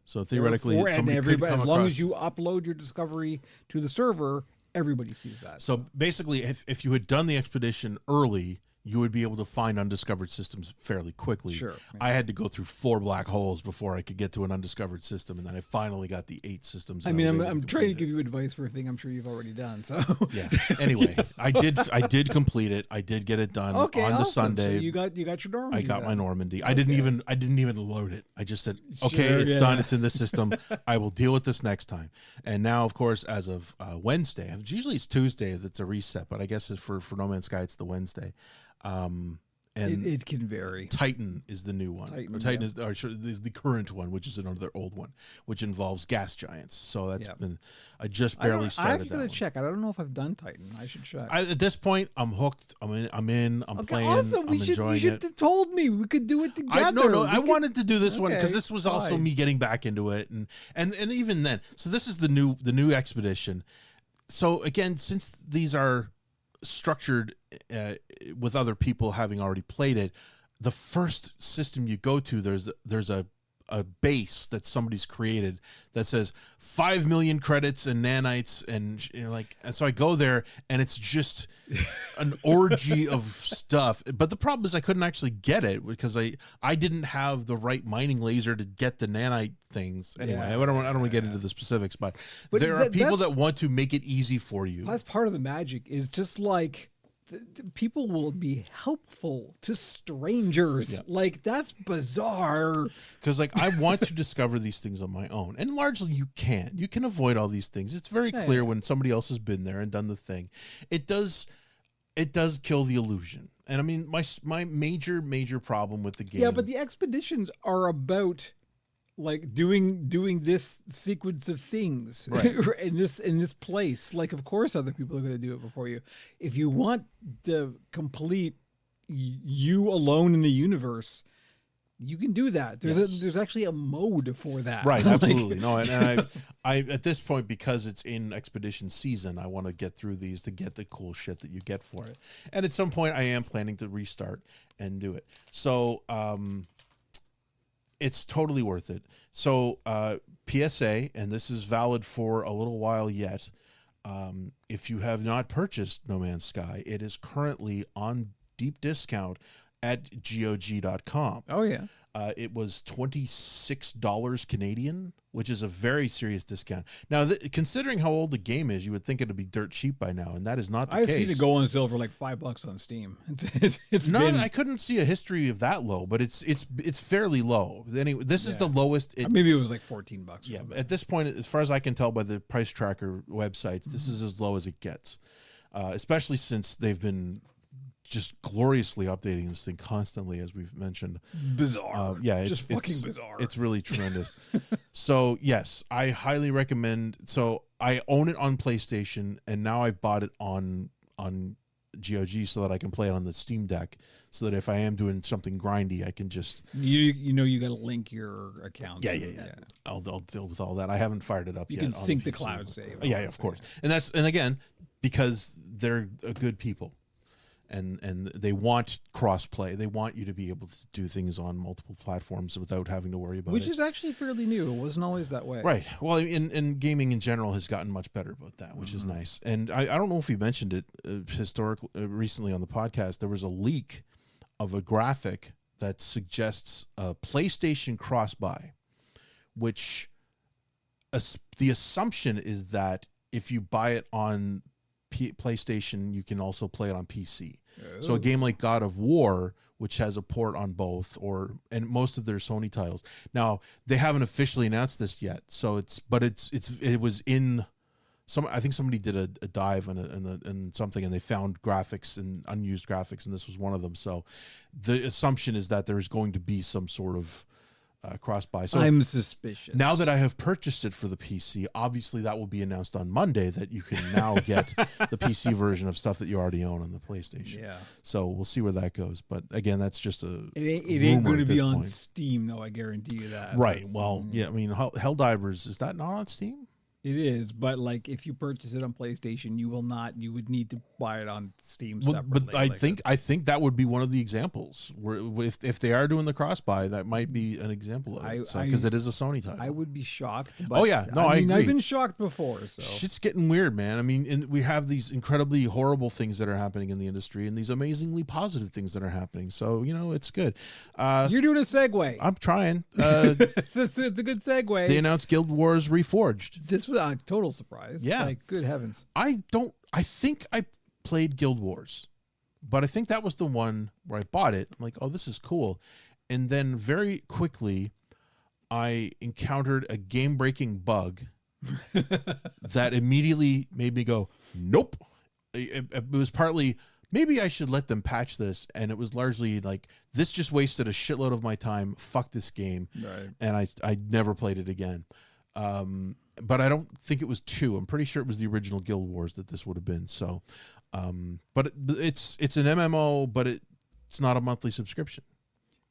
So theoretically, somebody could come as long across as you upload your discovery to the server, Everybody sees that. So basically, if you had done the expedition early, you would be able to find undiscovered systems fairly quickly. Sure. I had to go through 4 black holes before I could get to an undiscovered system, and then I finally got the 8 systems. I mean, I'm trying to give you advice for a thing I'm sure you've already done. So yeah. Anyway, I did complete it. I did get it done on the awesome. Sunday. So you got your Normandy. I got then. my Normandy. I didn't even load it. I just said, okay, Sure, it's yeah. done. It's in the system. I will deal with this next time. And now, of course, as of Wednesday, usually it's Tuesday that's a reset, but I guess for No Man's Sky it's the Wednesday. And It can vary. Titan is the new one. Titan is the current one, which is another old one, which involves gas giants. So that's been I just barely started I'm that gonna one. check. I don't know if I've done Titan. I should check. At this point, I'm hooked. I'm in. I'm playing. Awesome. I'm enjoying You should it. have told me. We could do it together. I wanted to do this one because Okay, this was also fine. me getting back into it, and even then. So this is the new expedition. So again, since these are structured with other people having already played it, the first system you go to, there's a base that somebody's created that says 5 million credits and nanites, and you're like, and so I go there and it's just an orgy of stuff. But the problem is I couldn't actually get it because I didn't have the right mining laser to get the nanite things. Anyway, Yeah. I don't want to get into the specifics, but But there are people that's- that want to make it easy for you. That's part of the magic. Is just like people will be helpful to strangers. Yeah. Like that's bizarre. Because like I want to discover these things on my own, and largely you can avoid all these things. It's very clear when somebody else has been there and done the thing. It does kill the illusion. And I mean, my major problem with the game. Yeah, but the expeditions are about like doing this sequence of things Right. in this place. Like, of course, other people are going to do it before you. If you want the complete you alone in the universe, you can do that. There's actually a mode for that. Right, Like- absolutely. No, and I at this point, because it's in expedition season, I want to get through these to get the cool shit that you get for it. And at some point I am planning to restart and do it. So it's totally worth it. So PSA, and this is valid for a little while yet. If you have not purchased No Man's Sky, it is currently on deep discount at GOG.com. Oh yeah. It was $26 Canadian, which is a very serious discount. Now, considering how old the game is, you would think it would be dirt cheap by now, and that is not the I've case. seen it go on sale for like $5 on Steam. It's No, been, I couldn't see a history of that low, but it's fairly low. Anyway, this is the lowest. maybe it was like $14. Or Yeah, something. at this point, as far as I can tell by the price tracker websites, this is as low as it gets, especially since they've been just gloriously updating this thing constantly, as we've mentioned. Bizarre. Yeah, just fucking bizarre. It's really tremendous. So yes, I highly recommend. So I own it on PlayStation, and now I've bought it on GOG so that I can play it on the Steam Deck. So that if I am doing something grindy, I can just you got to link your account. yeah. I'll deal with all that. I haven't fired it up You yet. can on sync the PC. cloud save. Yeah, of course. And again, because they're good people. And they want cross-play. They want you to be able to do things on multiple platforms without having to worry about Which it. is actually fairly new. It wasn't always that way. Right. Well, in gaming in general has gotten much better about that, which is nice. And I don't know if we mentioned it recently on the podcast. There was a leak of a graphic that suggests a PlayStation cross-buy, which the assumption is that if you buy it on PlayStation, you can also play it on PC. So a game like God of War, which has a port on both, and most of their Sony titles. Now they haven't officially announced this yet, so it was in some. I think somebody did a dive and something, and they found graphics and unused graphics, and this was one of them. So the assumption is that there's going to be some sort of cross-buy. So I'm suspicious. now that I have purchased it for the PC, obviously that will be announced on Monday that you can now get the PC version of stuff that you already own on the PlayStation. Yeah. So we'll see where that goes. But again, that's just a It ain't going to be on point. Steam, though. I guarantee you that. Right. Well, yeah. I mean, Helldivers, is that not on Steam? It is, but like if you purchase it on PlayStation, you will not. You would need to buy it on Steam Well, separately. but I think that would be one of the examples where if they are doing the cross buy, that might be an example of it. Because it is a Sony title. I would be shocked. But I mean, I've been shocked before. So shit's getting weird, man. I mean, we have these incredibly horrible things that are happening in the industry, and these amazingly positive things that are happening. So it's good. You're doing a segue. I'm trying. It's a good segue. They announced Guild Wars Reforged. This was a total surprise. Yeah. Like, good heavens. I think I played Guild Wars, but I think that was the one where I bought it. I'm like, oh, this is cool. And then very quickly, I encountered a game-breaking bug that immediately made me go, nope. It was partly, maybe I should let them patch this. And it was largely like, this just wasted a shitload of my time. Fuck this game. Right. And I never played it again. But I don't think it was 2. I'm pretty sure it was the original Guild Wars that this would have been. So, but it's an MMO, but it's not a monthly subscription.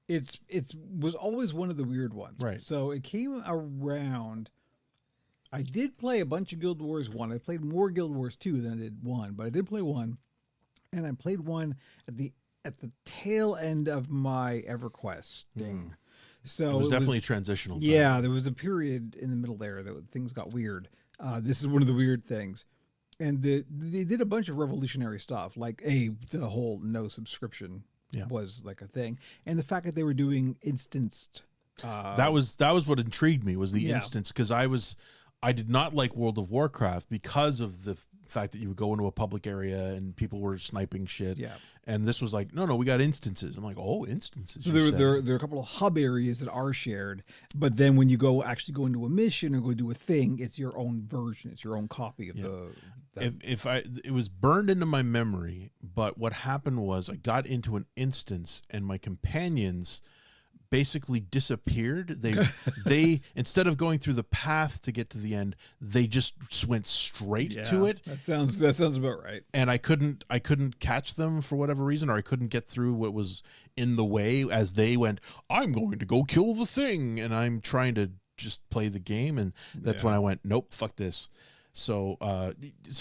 It was always one of the weird ones. Right. So it came around. I did play a bunch of Guild Wars 1. I played more Guild Wars 2 than I did 1, but I did play 1, and I played 1 at the tail end of my EverQuest thing. So it was definitely transitional time. Yeah, there was a period in the middle there that things got weird. This is one of the weird things. And they did a bunch of revolutionary stuff, like the whole no subscription was like a thing. And the fact that they were doing instanced. That was what intrigued me, was the instance, because I did not like World of Warcraft because of the fact that you would go into a public area and people were sniping shit. Yeah. And this was like, no, we got instances. I'm like, oh, instances. So there are a couple of hub areas that are shared, but then when you actually go into a mission or go do a thing, it's your own version. It's your own copy of it was burned into my memory, but what happened was I got into an instance and my companions basically disappeared. They instead of going through the path to get to the end, they just went straight to it. That sounds about right. And I couldn't catch them for whatever reason, or I couldn't get through what was in the way as they went, I'm going to go kill the thing, and I'm trying to just play the game, and that's when I went, nope, fuck this. So it's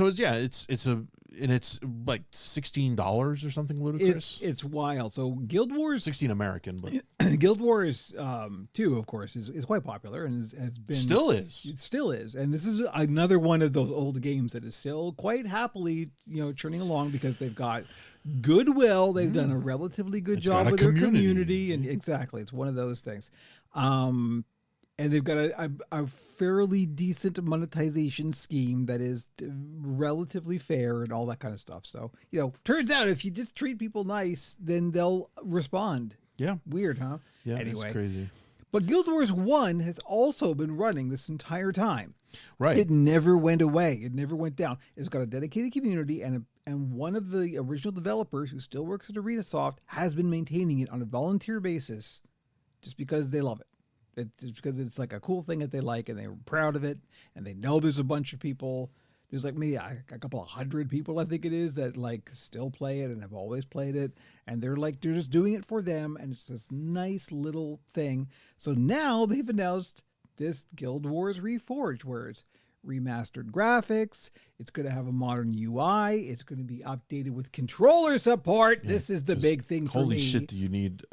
like $16 or something ludicrous. It's wild. So Guild Wars 16 American, but Guild Wars 2, of course, is quite popular and has been It still is. And this is another one of those old games that is still quite happily, churning along because they've got goodwill. They've done a relatively good job with their community, and exactly, it's one of those things. And they've got a fairly decent monetization scheme that is relatively fair and all that kind of stuff. So, turns out if you just treat people nice, then they'll respond. Yeah. Weird, huh? Yeah, anyway, it's crazy. But Guild Wars 1 has also been running this entire time. Right. It never went away. It never went down. It's got a dedicated community, and one of the original developers who still works at ArenaSoft has been maintaining it on a volunteer basis just because they love it. It's because it's like a cool thing that they like, and they're proud of it, and they know there's a bunch of people. There's like maybe a couple of 100 people, I think it is, that like still play it and have always played it, and they're just doing it for them, and it's this nice little thing. So now they've announced this Guild Wars Reforged, where it's remastered graphics. It's going to have a modern UI. It's going to be updated with controller support. Yeah, this is the big thing for me. Holy shit, do you need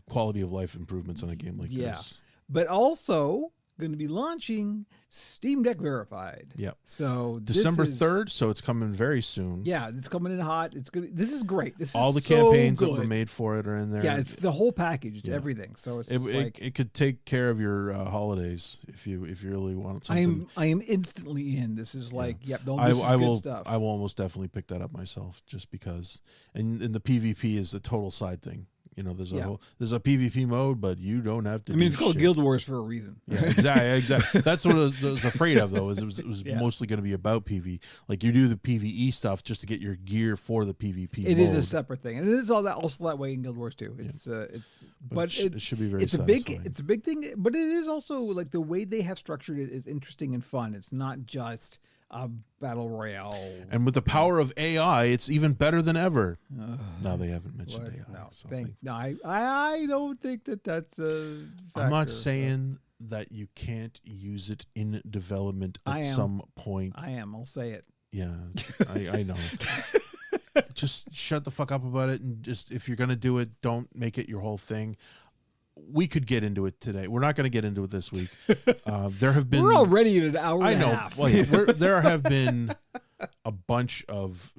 quality of life improvements on a game like this? But also going to be launching Steam Deck verified. Yep. So December 3rd, so it's coming very soon. Yeah, it's coming in hot. This is great. This all is the so campaigns good. that were made for it are in there. Yeah, it's the whole package. It's everything. So it's it could take care of your holidays if you really want something. I am instantly in. This is like this is good stuff. I will almost definitely pick that up myself just because. And the PvP is a total side thing. There's a PvP mode, but you don't have to. It's called Guild Wars for a reason. Yeah, exactly. That's what I was afraid of, though. Is it was mostly going to be about PvE. Like you do the PvE stuff just to get your gear for the PvP. It is a separate thing, and it is also that way in Guild Wars too. It should be very. It's a big thing, but it is also like the way they have structured it is interesting and fun. It's not just a battle royale. And with the power of AI, it's even better than ever. No, they haven't mentioned AI. No, I don't think that's a factor. I'm not saying that you can't use it in development I at am. some point. I'll say it. Yeah, I know. Just shut the fuck up about it, and just, if you're going to do it, don't make it your whole thing. We could get into it today. We're not going to get into it this week. There have been... We're already at an hour and a half. Well, yeah, there have been a bunch of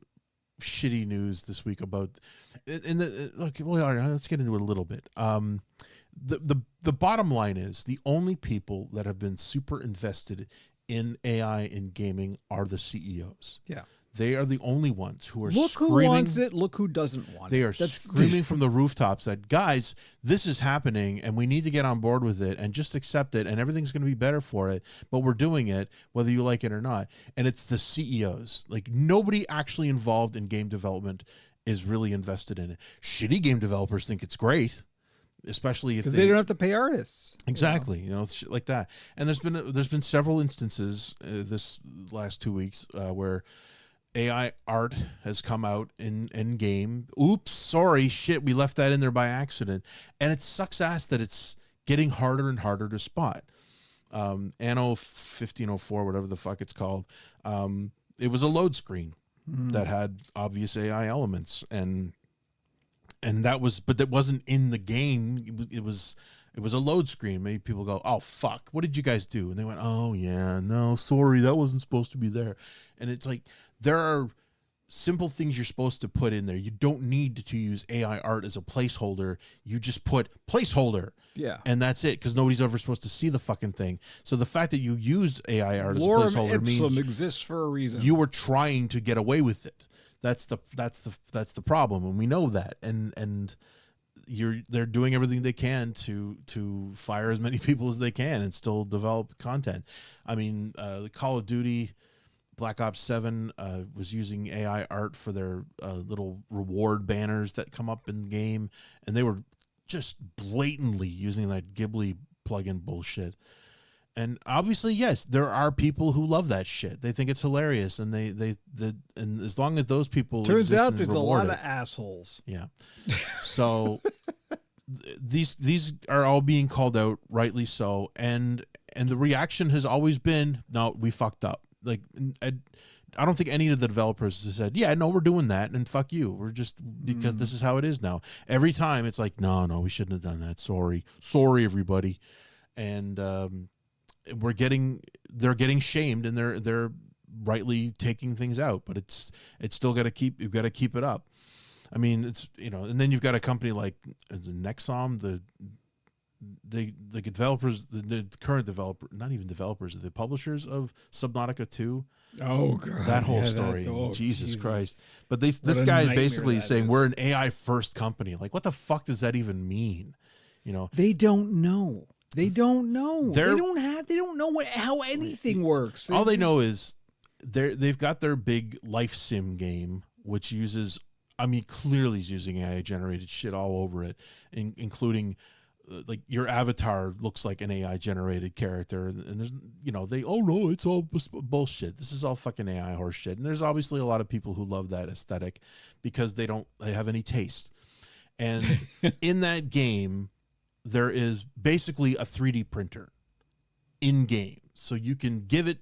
shitty news this week about... Look, well, all right, let's get into it a little bit. The bottom line is, the only people that have been super invested in AI in gaming are the CEOs. Yeah. They are the only ones who are Look screaming. who wants it. Look who doesn't want They it. are screaming from the rooftops that, guys, this is happening and we need to get on board with it and just accept it, and everything's going to be better for it. But we're doing it whether you like it or not. And it's the CEOs. Like, nobody actually involved in game development is really invested in it. Shitty game developers think it's great, especially if Because they don't have to pay artists. Exactly, shit like that. And there's been several instances this last 2 weeks where AI art has come out in game. Oops, sorry, shit, we left that in there by accident. And it sucks ass that it's getting harder and harder to spot. Anno 1504, whatever the fuck it's called, it was a load screen that had obvious AI elements, and that wasn't in the game. It was a load screen. Maybe people go, oh fuck, what did you guys do? And they went, oh yeah, no, sorry, that wasn't supposed to be there. And it's like, there are simple things you're supposed to put in there. You don't need to use AI art as a placeholder. You just put placeholder. Yeah. And that's it, because nobody's ever supposed to see the fucking thing. So the fact that you used AI art Lorem as a placeholder means exists for a reason. you were trying to get away with it. That's the problem, and we know that. And they're doing everything they can to fire as many people as they can and still develop content. I mean, the Call of Duty Black Ops 7 was using AI art for their little reward banners that come up in the game, and they were just blatantly using that Ghibli plugin bullshit. And obviously, yes, there are people who love that shit. They think it's hilarious, and and as long as those people Turns exist out and there's a reward lot it, of assholes. yeah. So these are all being called out, rightly so, and the reaction has always been, no, we fucked up. Like, I don't think any of the developers have said, yeah, no, we're doing that, and fuck you. We're just, because this is how it is now. Every time it's like, no, we shouldn't have done that. Sorry, everybody. And they're getting shamed, and they're rightly taking things out, but it's still you've got to keep it up. I mean, it's, and then you've got a company like Nexom, the developers, the current developer, not even developers, the publishers of Subnautica 2. Oh god, that whole story, Jesus Christ! But this a guy is nightmare basically that saying is. we're an AI first company. Like, what the fuck does that even mean? They don't know. They don't know. They're- They don't know how anything works. All they know is they've got their big life sim game, which uses, I mean, clearly is using AI generated shit all over it, including like your avatar looks like an AI generated character, and there's, oh no, it's all bullshit. This is all fucking AI horse shit. And there's obviously a lot of people who love that aesthetic because they have any taste. And in that game, there is basically a 3D printer in game, so you can give it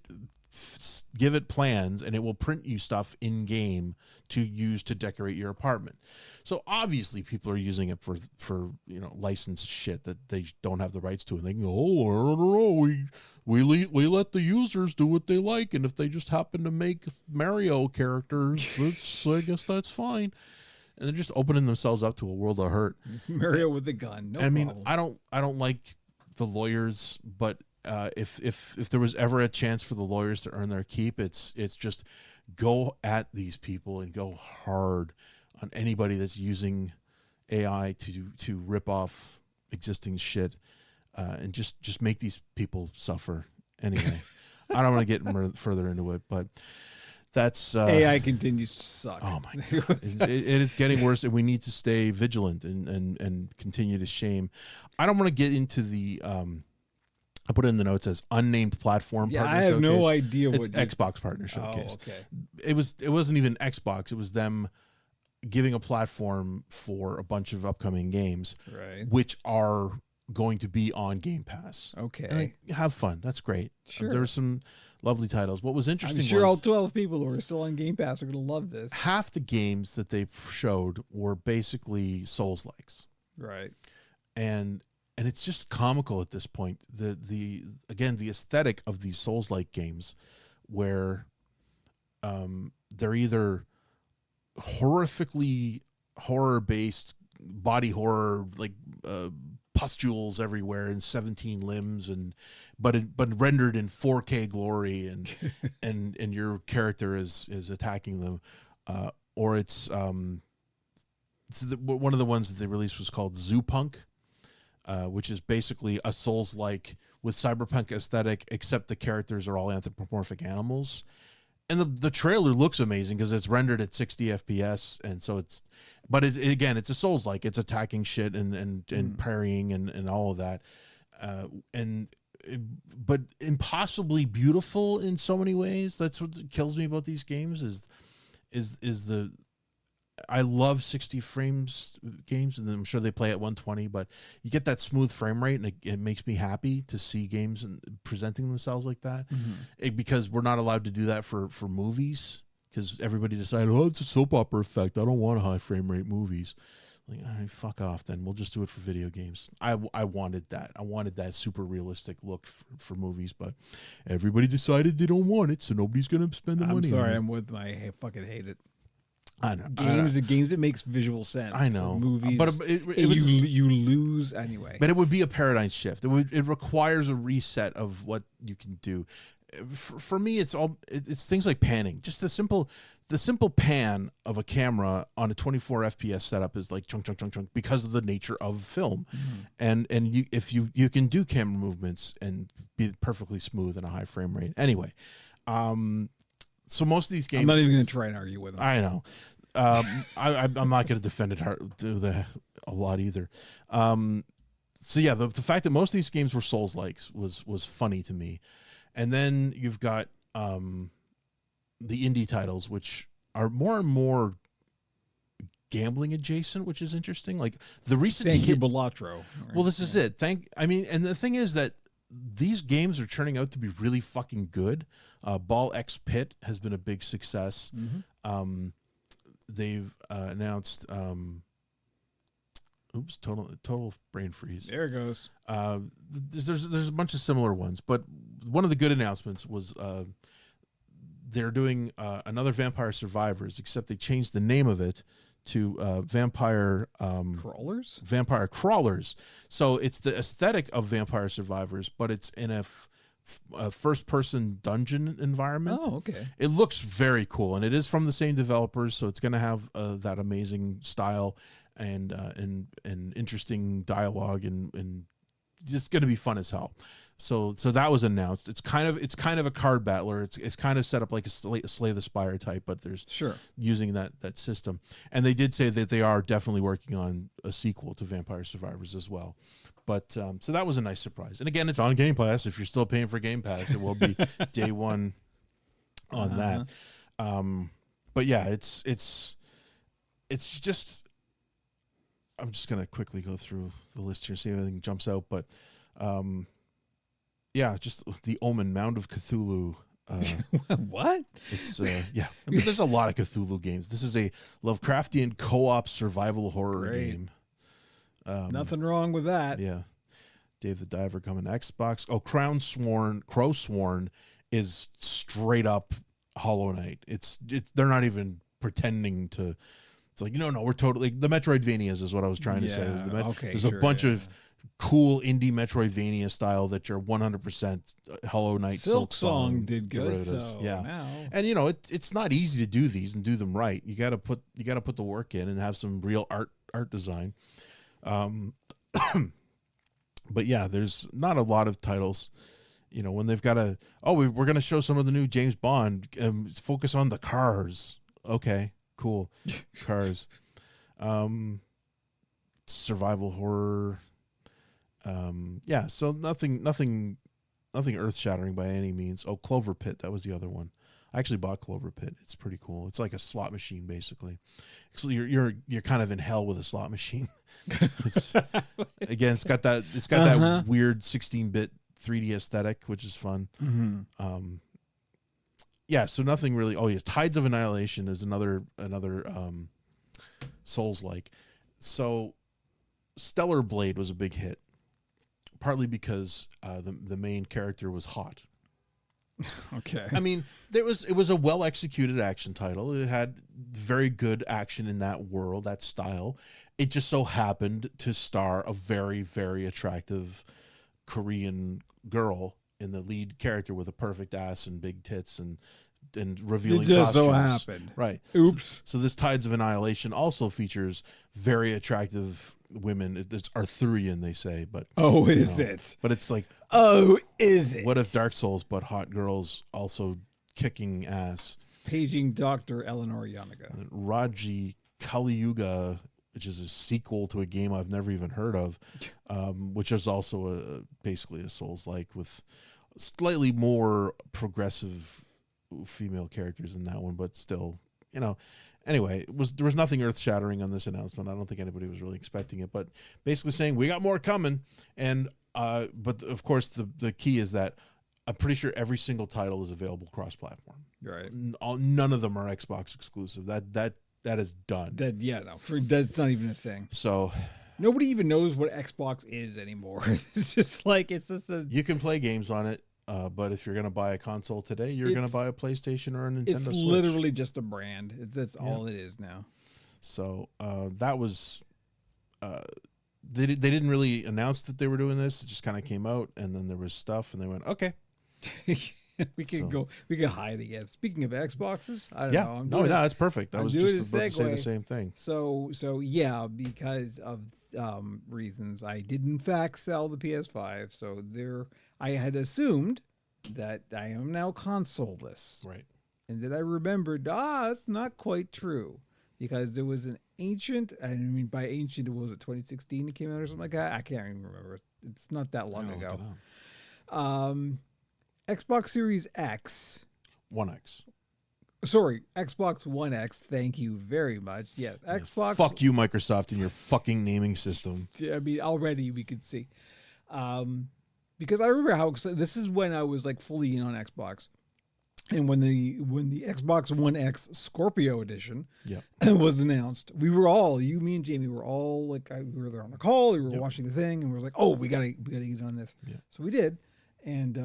plans and it will print you stuff in game to use to decorate your apartment. So obviously people are using it for licensed shit that they don't have the rights to, and they can go, oh, I don't know, we let the users do what they like, and if they just happen to make Mario characters, I guess that's fine. And they're just opening themselves up to a world of hurt. It's Mario with a gun. No I mean, problem. I don't like the lawyers, but if there was ever a chance for the lawyers to earn their keep, it's just go at these people and go hard on anybody that's using AI to rip off existing shit, and just make these people suffer. Anyway, I don't want to get further into it, but that's AI continues to suck. Oh my god, it is getting worse, and we need to stay vigilant and continue to shame. I don't want to get into the I put it in the notes as unnamed platform. Yeah, partner I have showcase. no idea It's what Xbox partner showcase. Oh, okay. It wasn't even Xbox. It was them giving a platform for a bunch of upcoming games, Right. which are going to be on Game Pass. Okay. And have fun. That's great. Sure. There's some lovely titles. What was interesting I'm sure was all 12 people who are still on Game Pass are going to love this. half the games that they showed were basically Souls-likes. Right. And it's just comical at this point. The aesthetic of these Souls-like games where they're either horrifically horror-based body horror, like pustules everywhere and 17 limbs, but rendered in 4K glory, and your character is attacking them, or it's one of the ones that they released was called Zoopunk, which is basically a Souls-like with cyberpunk aesthetic, except the characters are all anthropomorphic animals. And the trailer looks amazing because it's rendered at 60 FPS, and so it's a Souls-like. It's attacking shit and parrying and all of that, but impossibly beautiful in so many ways. That's what kills me about these games is the I love 60 frames games, and I'm sure they play at 120, but you get that smooth frame rate, and it makes me happy to see games and presenting themselves like that, because we're not allowed to do that for movies, because everybody decided, oh, it's a soap opera effect. I don't want high frame rate movies. Like, all right, fuck off then. We'll just do it for video games. I wanted that. I wanted that super realistic look for movies, but everybody decided they don't want it, so nobody's going to spend the money. I'm sorry. I fucking hate it. I know. Games that makes visual sense. I know. For movies, but it was, you lose anyway. But it would be a paradigm shift. It requires a reset of what you can do. For me, it's things like panning. Just the simple pan of a camera on a 24 FPS setup is like chunk chunk chunk chunk because of the nature of film, and if you can do camera movements and be perfectly smooth and a high frame rate. Anyway, so most of these games, I'm not even going to try and argue with them. I know. I'm not going to defend it a lot either. So yeah, the fact that most of these games were Souls-likes was funny to me. And then you've got the indie titles, which are more and more gambling adjacent, which is interesting. Like the recent Thank you, Balatro. Well, this is it. And the thing is that these games are turning out to be really fucking good. Ball X Pit has been a big success. They've announced total brain freeze. There it goes. There's a bunch of similar ones, but one of the good announcements was they're doing another Vampire Survivors, except they changed the name of it to Vampire Crawlers. Vampire Crawlers. So it's the aesthetic of Vampire Survivors, but it's in a first-person dungeon environment. Oh, okay. It looks very cool, and it is from the same developers, so it's going to have that amazing style and interesting dialogue, and just going to be fun as hell. So that was announced. It's kind of a card battler. It's kind of set up like a Slay the Spire type, but there's using that system. And they did say that they are definitely working on a sequel to Vampire Survivors as well. But so that was a nice surprise. And again, it's on Game Pass. If you're still paying for Game Pass, it will be day one on that. But yeah, it's just. I'm just gonna quickly go through the list here, see if anything jumps out. But yeah, just the Omen, Mound of Cthulhu. What? It's yeah. I mean, there's a lot of Cthulhu games. This is a Lovecraftian co-op survival horror game. Nothing wrong with that. Yeah. Dave the Diver coming to Xbox. Oh, Crowsworn is straight up Hollow Knight. It's they're not even pretending to. It's like, no, we're totally the Metroidvanias is what I was trying to say. There's a bunch of cool indie Metroidvania style that you're 100% Hollow Knight. Silk Song did good. So yeah, now. And it's not easy to do these and do them right. You got to put the work in and have some real art design. But yeah, there's not a lot of titles. When they've got we're going to show some of the new James Bond. Focus on the cars. Okay, cool. Cars. Survival horror. Yeah, so nothing earth-shattering by any means. Oh, Clover Pit, that was the other one. I actually bought Clover Pit. It's pretty cool. It's like a slot machine basically. So you're kind of in hell with a slot machine. It's got that weird 16-bit 3D aesthetic, which is fun. Yeah, so nothing really. Oh yes, Tides of Annihilation is another Souls-like. So Stellar Blade was a big hit, partly because the main character was hot. Okay. I mean, it was a well executed action title. It had very good action in that world, that style. It just so happened to star a very, very attractive Korean girl in the lead character with a perfect ass and big tits and revealing it just costumes. so happened. Right. Oops. So this Tides of Annihilation also features very attractive women. It's Arthurian, they say, but Is it? But it's like, is it? what if Dark Souls, but hot girls also kicking ass? Paging Dr. Eleanor Yanaga. Raji Kali Yuga, which is a sequel to a game I've never even heard of, which is also basically a Souls-like with slightly more progressive female characters in that one, but still, anyway, there was nothing earth-shattering on this announcement. I don't think anybody was really expecting it, but basically saying we got more coming. And but of course the key is that I'm pretty sure every single title is available cross-platform. Right. None of them are Xbox exclusive. That is done. That's not even a thing. So nobody even knows what Xbox is anymore. It's just like you can play games on it. But if you're going to buy a console today, you're going to buy a PlayStation or a Nintendo Switch. It's literally just a brand. That's all it is now. So that was they didn't really announce that they were doing this. It just kind of came out, and then there was stuff, and they went, okay. We can hide again. Speaking of Xboxes, I don't know. No, that's perfect. I was just about to say the segue. same thing. So yeah, because of reasons, I did in fact sell the PS5. So I had assumed that I am now consoleless. Right. And then I remembered, that's not quite true. Because there was an ancient, I mean, by ancient, was it 2016 it came out or something like that? I can't even remember. It's not that long ago. Xbox Series X. 1X. Sorry, Xbox One X. Thank you very much. Yes, Xbox. Fuck you, Microsoft, and your fucking naming system. I mean, already we could see. Because I remember how excited, this is when I was like fully in on Xbox. And when the Xbox One X Scorpio edition was announced, we were all, you, me, and Jamie were all like, we were there on the call, we were watching the thing, and we were like, oh, we gotta get on this. Yeah. So we did, and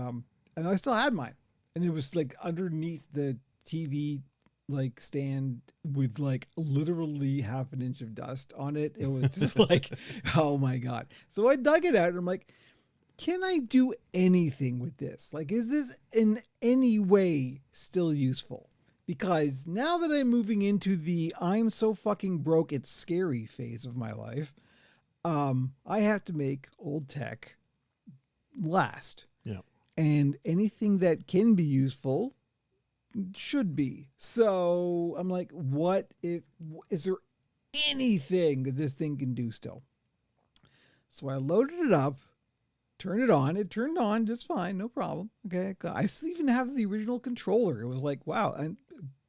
I still had mine, and it was like underneath the TV like stand with like literally half an inch of dust on it. It was just like, oh my God. So I dug it out, and I'm like, can I do anything with this? Like, is this in any way still useful? Because now that I'm moving into the I'm so fucking broke it's scary phase of my life, I have to make old tech last. Yeah. And anything that can be useful should be. So I'm like, is there anything that this thing can do still? So I loaded it up. Turn it on. It turned on just fine. No problem. Okay. I still even have the original controller. It was like, wow. And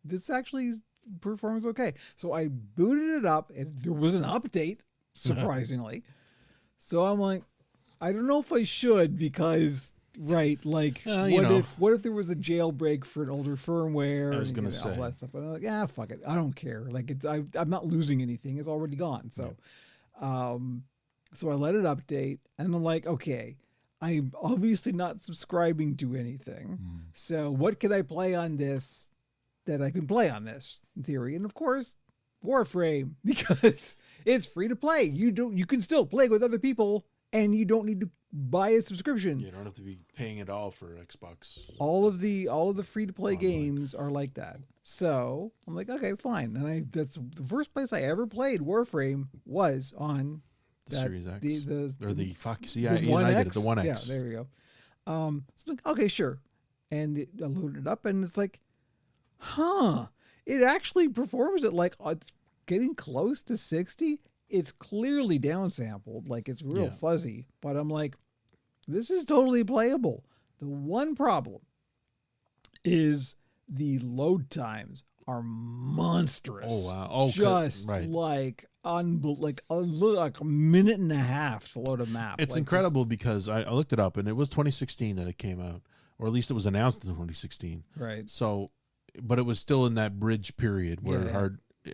this actually performs okay. So I booted it up and there was an update, surprisingly. So I'm like, I don't know if I should because, right, like, what if there was a jailbreak for an older firmware? I was going to say. All that stuff. And I'm like, fuck it. I don't care. Like, I'm not losing anything. It's already gone. So, so I let it update and I'm like, okay, I'm obviously not subscribing to anything. So what can I play on this that I can play on this in theory? And of course, Warframe, because it's free to play. You can still play with other people and you don't need to buy a subscription. You don't have to be paying it all for Xbox. All of the free to play games are like that. So I'm like, okay, fine. And that's the first place I ever played Warframe was on the Series X. The 1X. X. Yeah, there we go. So like, okay, sure. And I loaded it up and it's like, it actually performs at like, it's getting close to 60. It's clearly downsampled. Like it's real fuzzy, but I'm like, this is totally playable. The one problem is the load times are monstrous. Oh wow! Oh, just right. like like a minute and a half to load a map. It's like incredible because I looked it up and it was 2016 that it came out, or at least it was announced in 2016. Right. So, but it was still in that bridge period where Yeah.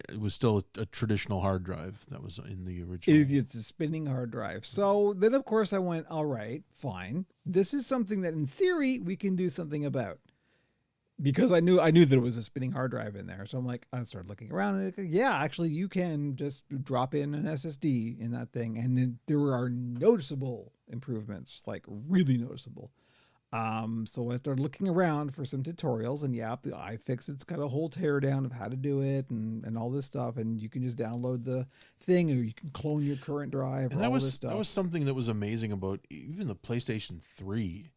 it was still a traditional hard drive that was in the original. It's a spinning hard drive. So then, of course, I went, all right, fine. This is something that, in theory, we can do something about. Because I knew that it was a spinning hard drive in there. So I'm like, I started looking around and yeah, actually you can just drop in an SSD in that thing. And there are noticeable improvements, like really noticeable. So I started looking around for some tutorials and yeah, the iFixit's got a whole teardown of how to do it and all this stuff. And you can just download the thing or you can clone your current drive And or all this stuff. that was something that was amazing about even the PlayStation 3.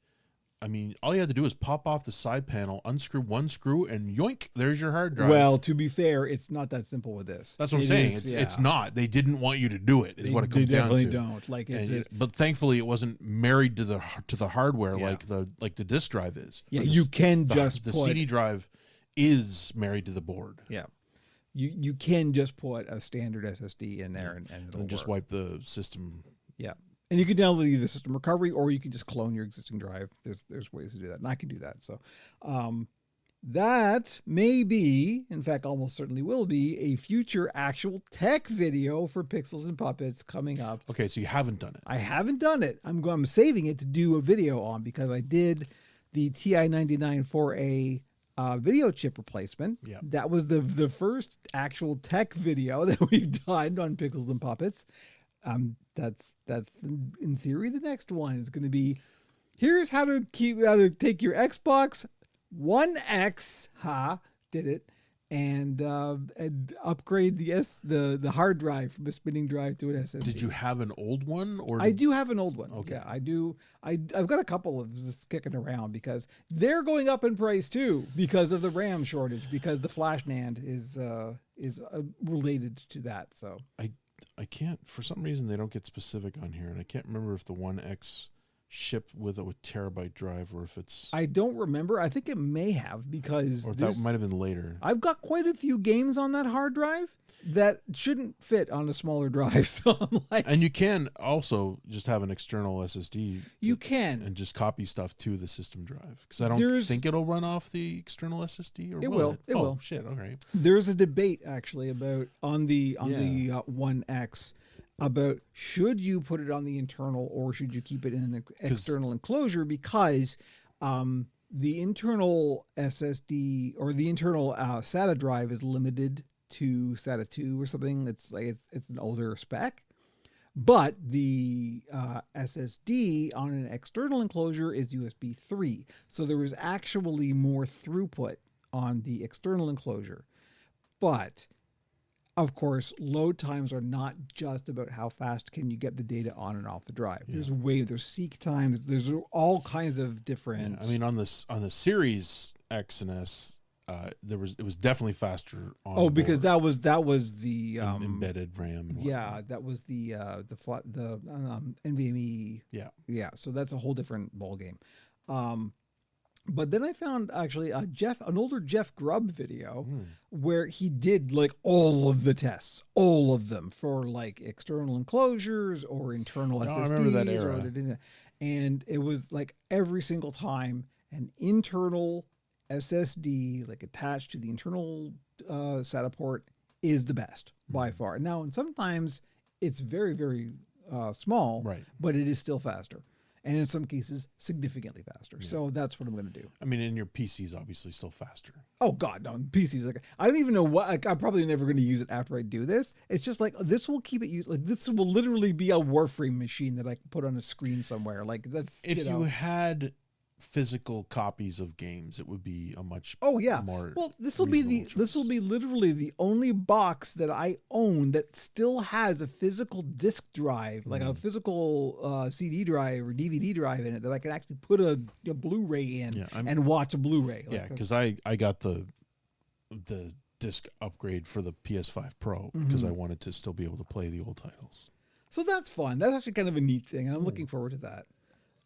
I mean, all you had to do is pop off the side panel, unscrew one screw, and yoink, there's your hard drive. Well, to be fair, it's not that simple with this. That's what I'm saying. It's not. They didn't want you to do it. Is what it comes down to. They definitely don't. Like but thankfully, it wasn't married to the hardware Yeah. like the disc drive is. Yeah, Or you can the just the put CD drive is married to the board. Yeah, you can just put a standard SSD in there and it'll And just work. wipe the system. Yeah, and you can download either system recovery or you can just clone your existing drive. There's ways to do that, and I can do that. So, that may be, in fact, almost certainly will be a future actual tech video for Pixels and Puppets coming up. Okay, so you haven't done it. I haven't done it. I'm saving it to do a video on because I did the TI-99 4A video chip replacement. Yeah. That was the first actual tech video that we've done on Pixels and Puppets. That's in theory the next one is going to be here's how to take your Xbox One X, did it, and upgrade the hard drive from a spinning drive to an SSD. Did you have an old one or I do have an old one. Okay. Yeah, I do. I've got a couple of this kicking around because they're going up in price too because of the RAM shortage because the flash NAND is related to that. So I can't, for some reason they don't get specific on here, and I can't remember if the 1X shipped with a terabyte drive or if it's I don't remember. I think it may have because or if that might have been later. I've got quite a few games on that hard drive that shouldn't fit on a smaller drive. So I'm like, And you can also just have an external SSD. you can. And just copy stuff to the system drive because I don't There's- think it'll run off the external SSD. Or It will. It oh, will. Shit. Okay. There's a debate actually about on the 1X about should you put it on the internal or should you keep it in an external enclosure because the internal SSD or the internal SATA drive is limited to SATA 2 or something. It's like it's an older spec. But the SSD on an external enclosure is USB 3. So there was actually more throughput on the external enclosure. But of course, load times are not just about how fast can you get the data on and off the drive. Yeah. There's seek time. There's all kinds of different. I mean, on the Series X and S, it was definitely faster. On because board. that was the Embedded RAM. And yeah, that was the NVMe. Yeah. So that's a whole different ballgame. But then I found actually an older Jeff Grubb video where he did like all of the tests, all of them for like external enclosures or internal SSDs. I remember that era. And it was like every single time an internal SSD like attached to the internal SATA port is the best by far. Now, and sometimes it's very, very small, Right. but it is still faster. And in some cases, significantly faster. Yeah. So that's what I'm going to do. I mean, and your PC's obviously still faster. Oh God, no! PCs like I don't even know what. Like, I'm probably never going to use it after I do this. It's just like this will keep it used. Like this will literally be a Warframe machine that I can put on a screen somewhere. Like that's If you had physical copies of games, it would be a much more. Well, this will be literally the only box that I own that still has a physical disc drive, like a physical CD drive or DVD drive in it that I can actually put a Blu-ray in and watch a Blu-ray. Yeah, because I got the disc upgrade for the PS5 Pro because I wanted to still be able to play the old titles. So that's fun. That's actually kind of a neat thing, and I'm looking forward to that.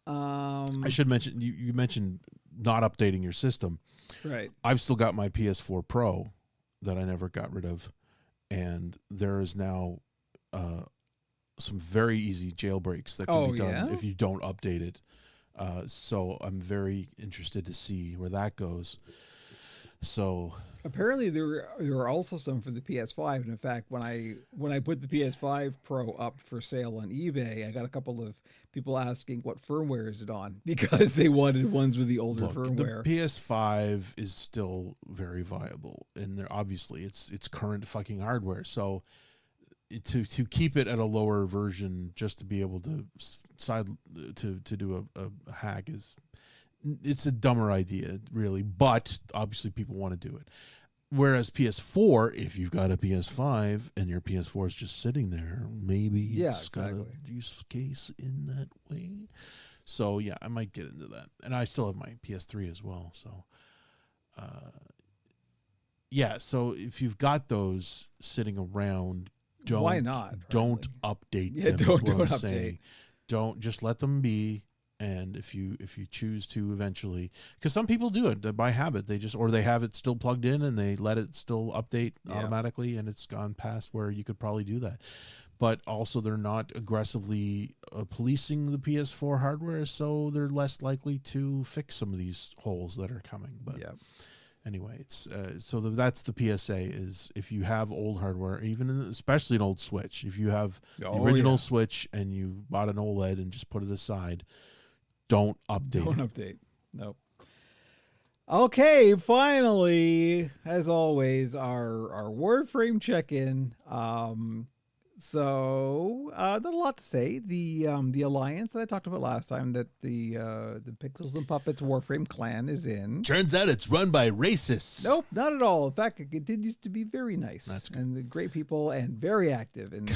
I should mention you mentioned not updating your system. Right. I've still got my PS4 Pro that I never got rid of, and there is now some very easy jailbreaks that can be done if you don't update it. So I'm very interested to see where that goes. So apparently there are also some for the PS5. And in fact, when I put the PS5 Pro up for sale on eBay, I got a couple of people asking what firmware is it on, because they wanted ones with the older firmware. The PS5 is still very viable, and they're obviously it's current fucking hardware. So to keep it at a lower version just to be able to do a hack it's a dumber idea, really, but obviously people want to do it. Whereas PS4, if you've got a PS5 and your PS4 is just sitting there, maybe it's got a use case in that way. So yeah, I might get into that. And I still have my PS3 as well. So yeah, so if you've got those sitting around, why not? Don't update them. Don't update. saying. Don't just let them be. And if you choose to eventually, because some people do it by habit, they have it still plugged in and they let it still update automatically, and it's gone past where you could probably do that. But also they're not aggressively policing the PS4 hardware, so they're less likely to fix some of these holes that are coming. But anyway, it's that's the PSA is if you have old hardware, especially an old Switch, if you have the original Switch and you bought an OLED and just put it aside, don't update. Don't update. Nope. Okay, finally, as always, our Warframe check-in. So not a lot to say. The alliance that I talked about last time, that the Pixels and Puppets Warframe clan is in. Turns out it's run by racists. Nope, not at all. In fact, it continues to be very nice. That's good. And great people and very active. And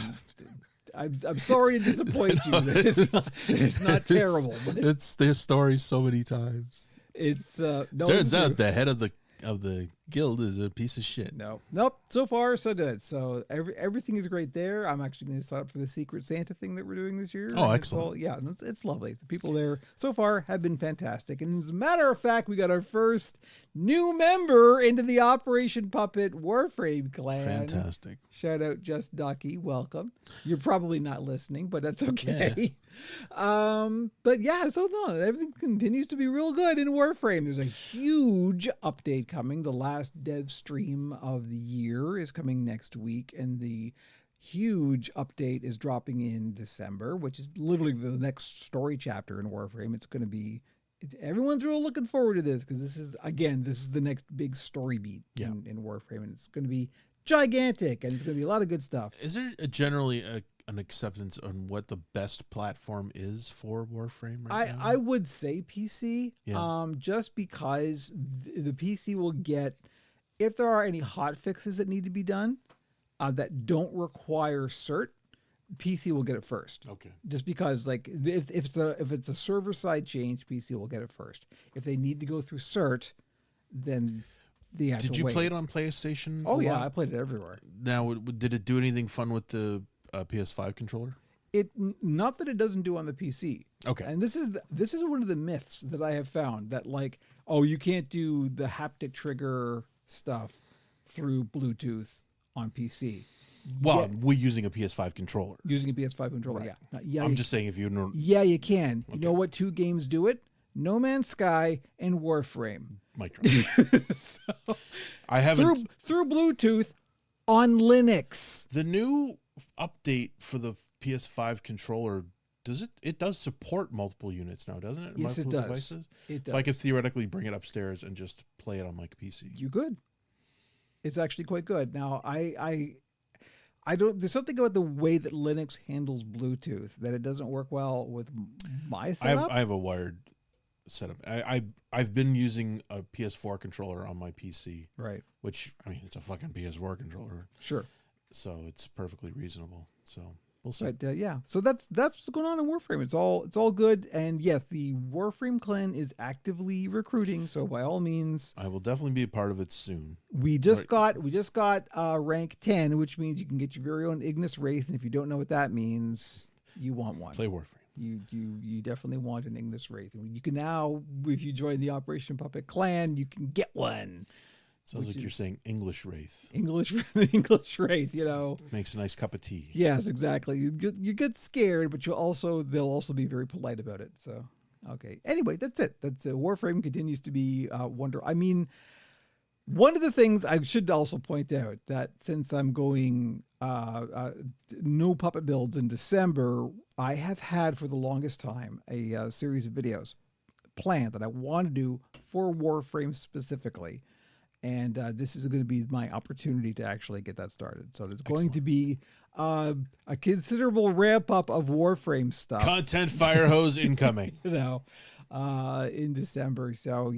I'm sorry to disappoint you. It's not terrible. But it's their story so many times. It's turns out the head of the guild is a piece of shit. Nope. So far, so good. So everything is great there. I'm actually going to sign up for the Secret Santa thing that we're doing this year. Oh, excellent. It's lovely. The people there so far have been fantastic. And as a matter of fact, we got our first new member into the Operation Puppet Warframe clan. Fantastic. Shout out Just Ducky. Welcome. You're probably not listening, but that's okay. Yeah. But yeah, so no, everything continues to be real good in Warframe. There's a huge update coming. The last dev stream of the year is coming next week, and the huge update is dropping in December, which is literally the next story chapter in Warframe. It's going to be, everyone's really looking forward to this, because this is the next big story beat in Warframe, and it's going to be gigantic, and it's going to be a lot of good stuff. Is there generally an acceptance on what the best platform is for Warframe right now? I would say PC, just because the PC will get, if there are any hot fixes that need to be done that don't require cert, PC will get it first. Okay. Just because, like, if it's a server side change, PC will get it first. If they need to go through cert, then they have to wait. Did you play it on PlayStation? Oh yeah, I played it everywhere. Now, did it do anything fun with the PS5 controller? Not that it doesn't do on the PC. Okay. And this is one of the myths that I have found, that like, oh, you can't do the haptic trigger stuff through Bluetooth on PC. Well, we're using a PS5 controller. Using a PS5 controller, right. Yeah, I'm just saying if you know. Yeah, you can. Okay. You know what 2 games do it? No Man's Sky and Warframe. Mic drop. So, I haven't through Bluetooth on Linux. The new update for the PS5 controller, it does support multiple units now, doesn't it? Yes, multiple it does. Devices? It does. So I could theoretically bring it upstairs and just play it on my PC. You could. It's actually quite good. Now, I don't. There's something about the way that Linux handles Bluetooth that it doesn't work well with my setup. I have a wired setup. I've been using a PS4 controller on my PC, right? Which, I mean, it's a fucking PS4 controller. Sure. So it's perfectly reasonable. So we'll see. But yeah, so that's what's going on in Warframe. It's all good, and yes, the Warframe clan is actively recruiting. So by all means, I will definitely be a part of it soon. We just got rank 10, which means you can get your very own Ignis Wraith, and if you don't know what that means, you want one. Play Warframe. You definitely want an English wraith. And you can now, if you join the Operation Puppet clan, you can get one. Sounds like you're saying English wraith. English wraith, you know. Makes a nice cup of tea. Yes, exactly. You get scared, but they'll also be very polite about it. So, okay. Anyway, that's it. Warframe continues to be wonderful. I mean, one of the things I should also point out that since I'm going no puppet builds in December, I have had for the longest time a series of videos planned that I want to do for Warframe specifically. And this is going to be my opportunity to actually get that started. So there's going to be a considerable ramp up of Warframe stuff. Content fire hose incoming. In December. So,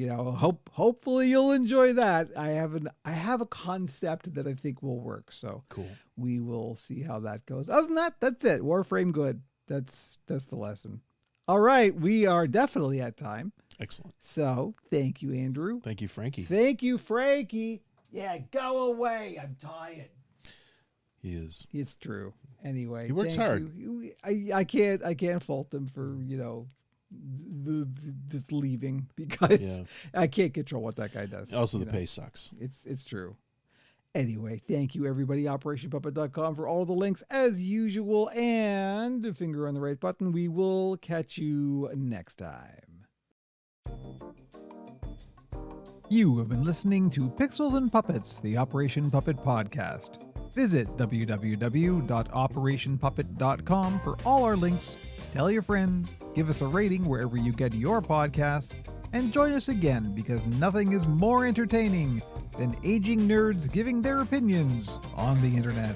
hopefully you'll enjoy that. I have a concept that I think will work. So cool. We will see how that goes. Other than that, that's it. Warframe good. That's the lesson. All right. We are definitely at time. Excellent. So thank you, Andrew. Thank you, Frankie. Thank you, Frankie. Yeah, go away. I'm tired. He is. It's true. Anyway, he works hard. I can't fault him for, just leaving because I can't control what that guy does. Also, the pay sucks. It's true. Anyway, thank you, everybody. OperationPuppet.com for all the links as usual. And finger on the right button. We will catch you next time. You have been listening to Pixels and Puppets, the Operation Puppet podcast. Visit www.operationpuppet.com for all our links. Tell your friends, give us a rating wherever you get your podcasts, and join us again because nothing is more entertaining than aging nerds giving their opinions on the internet.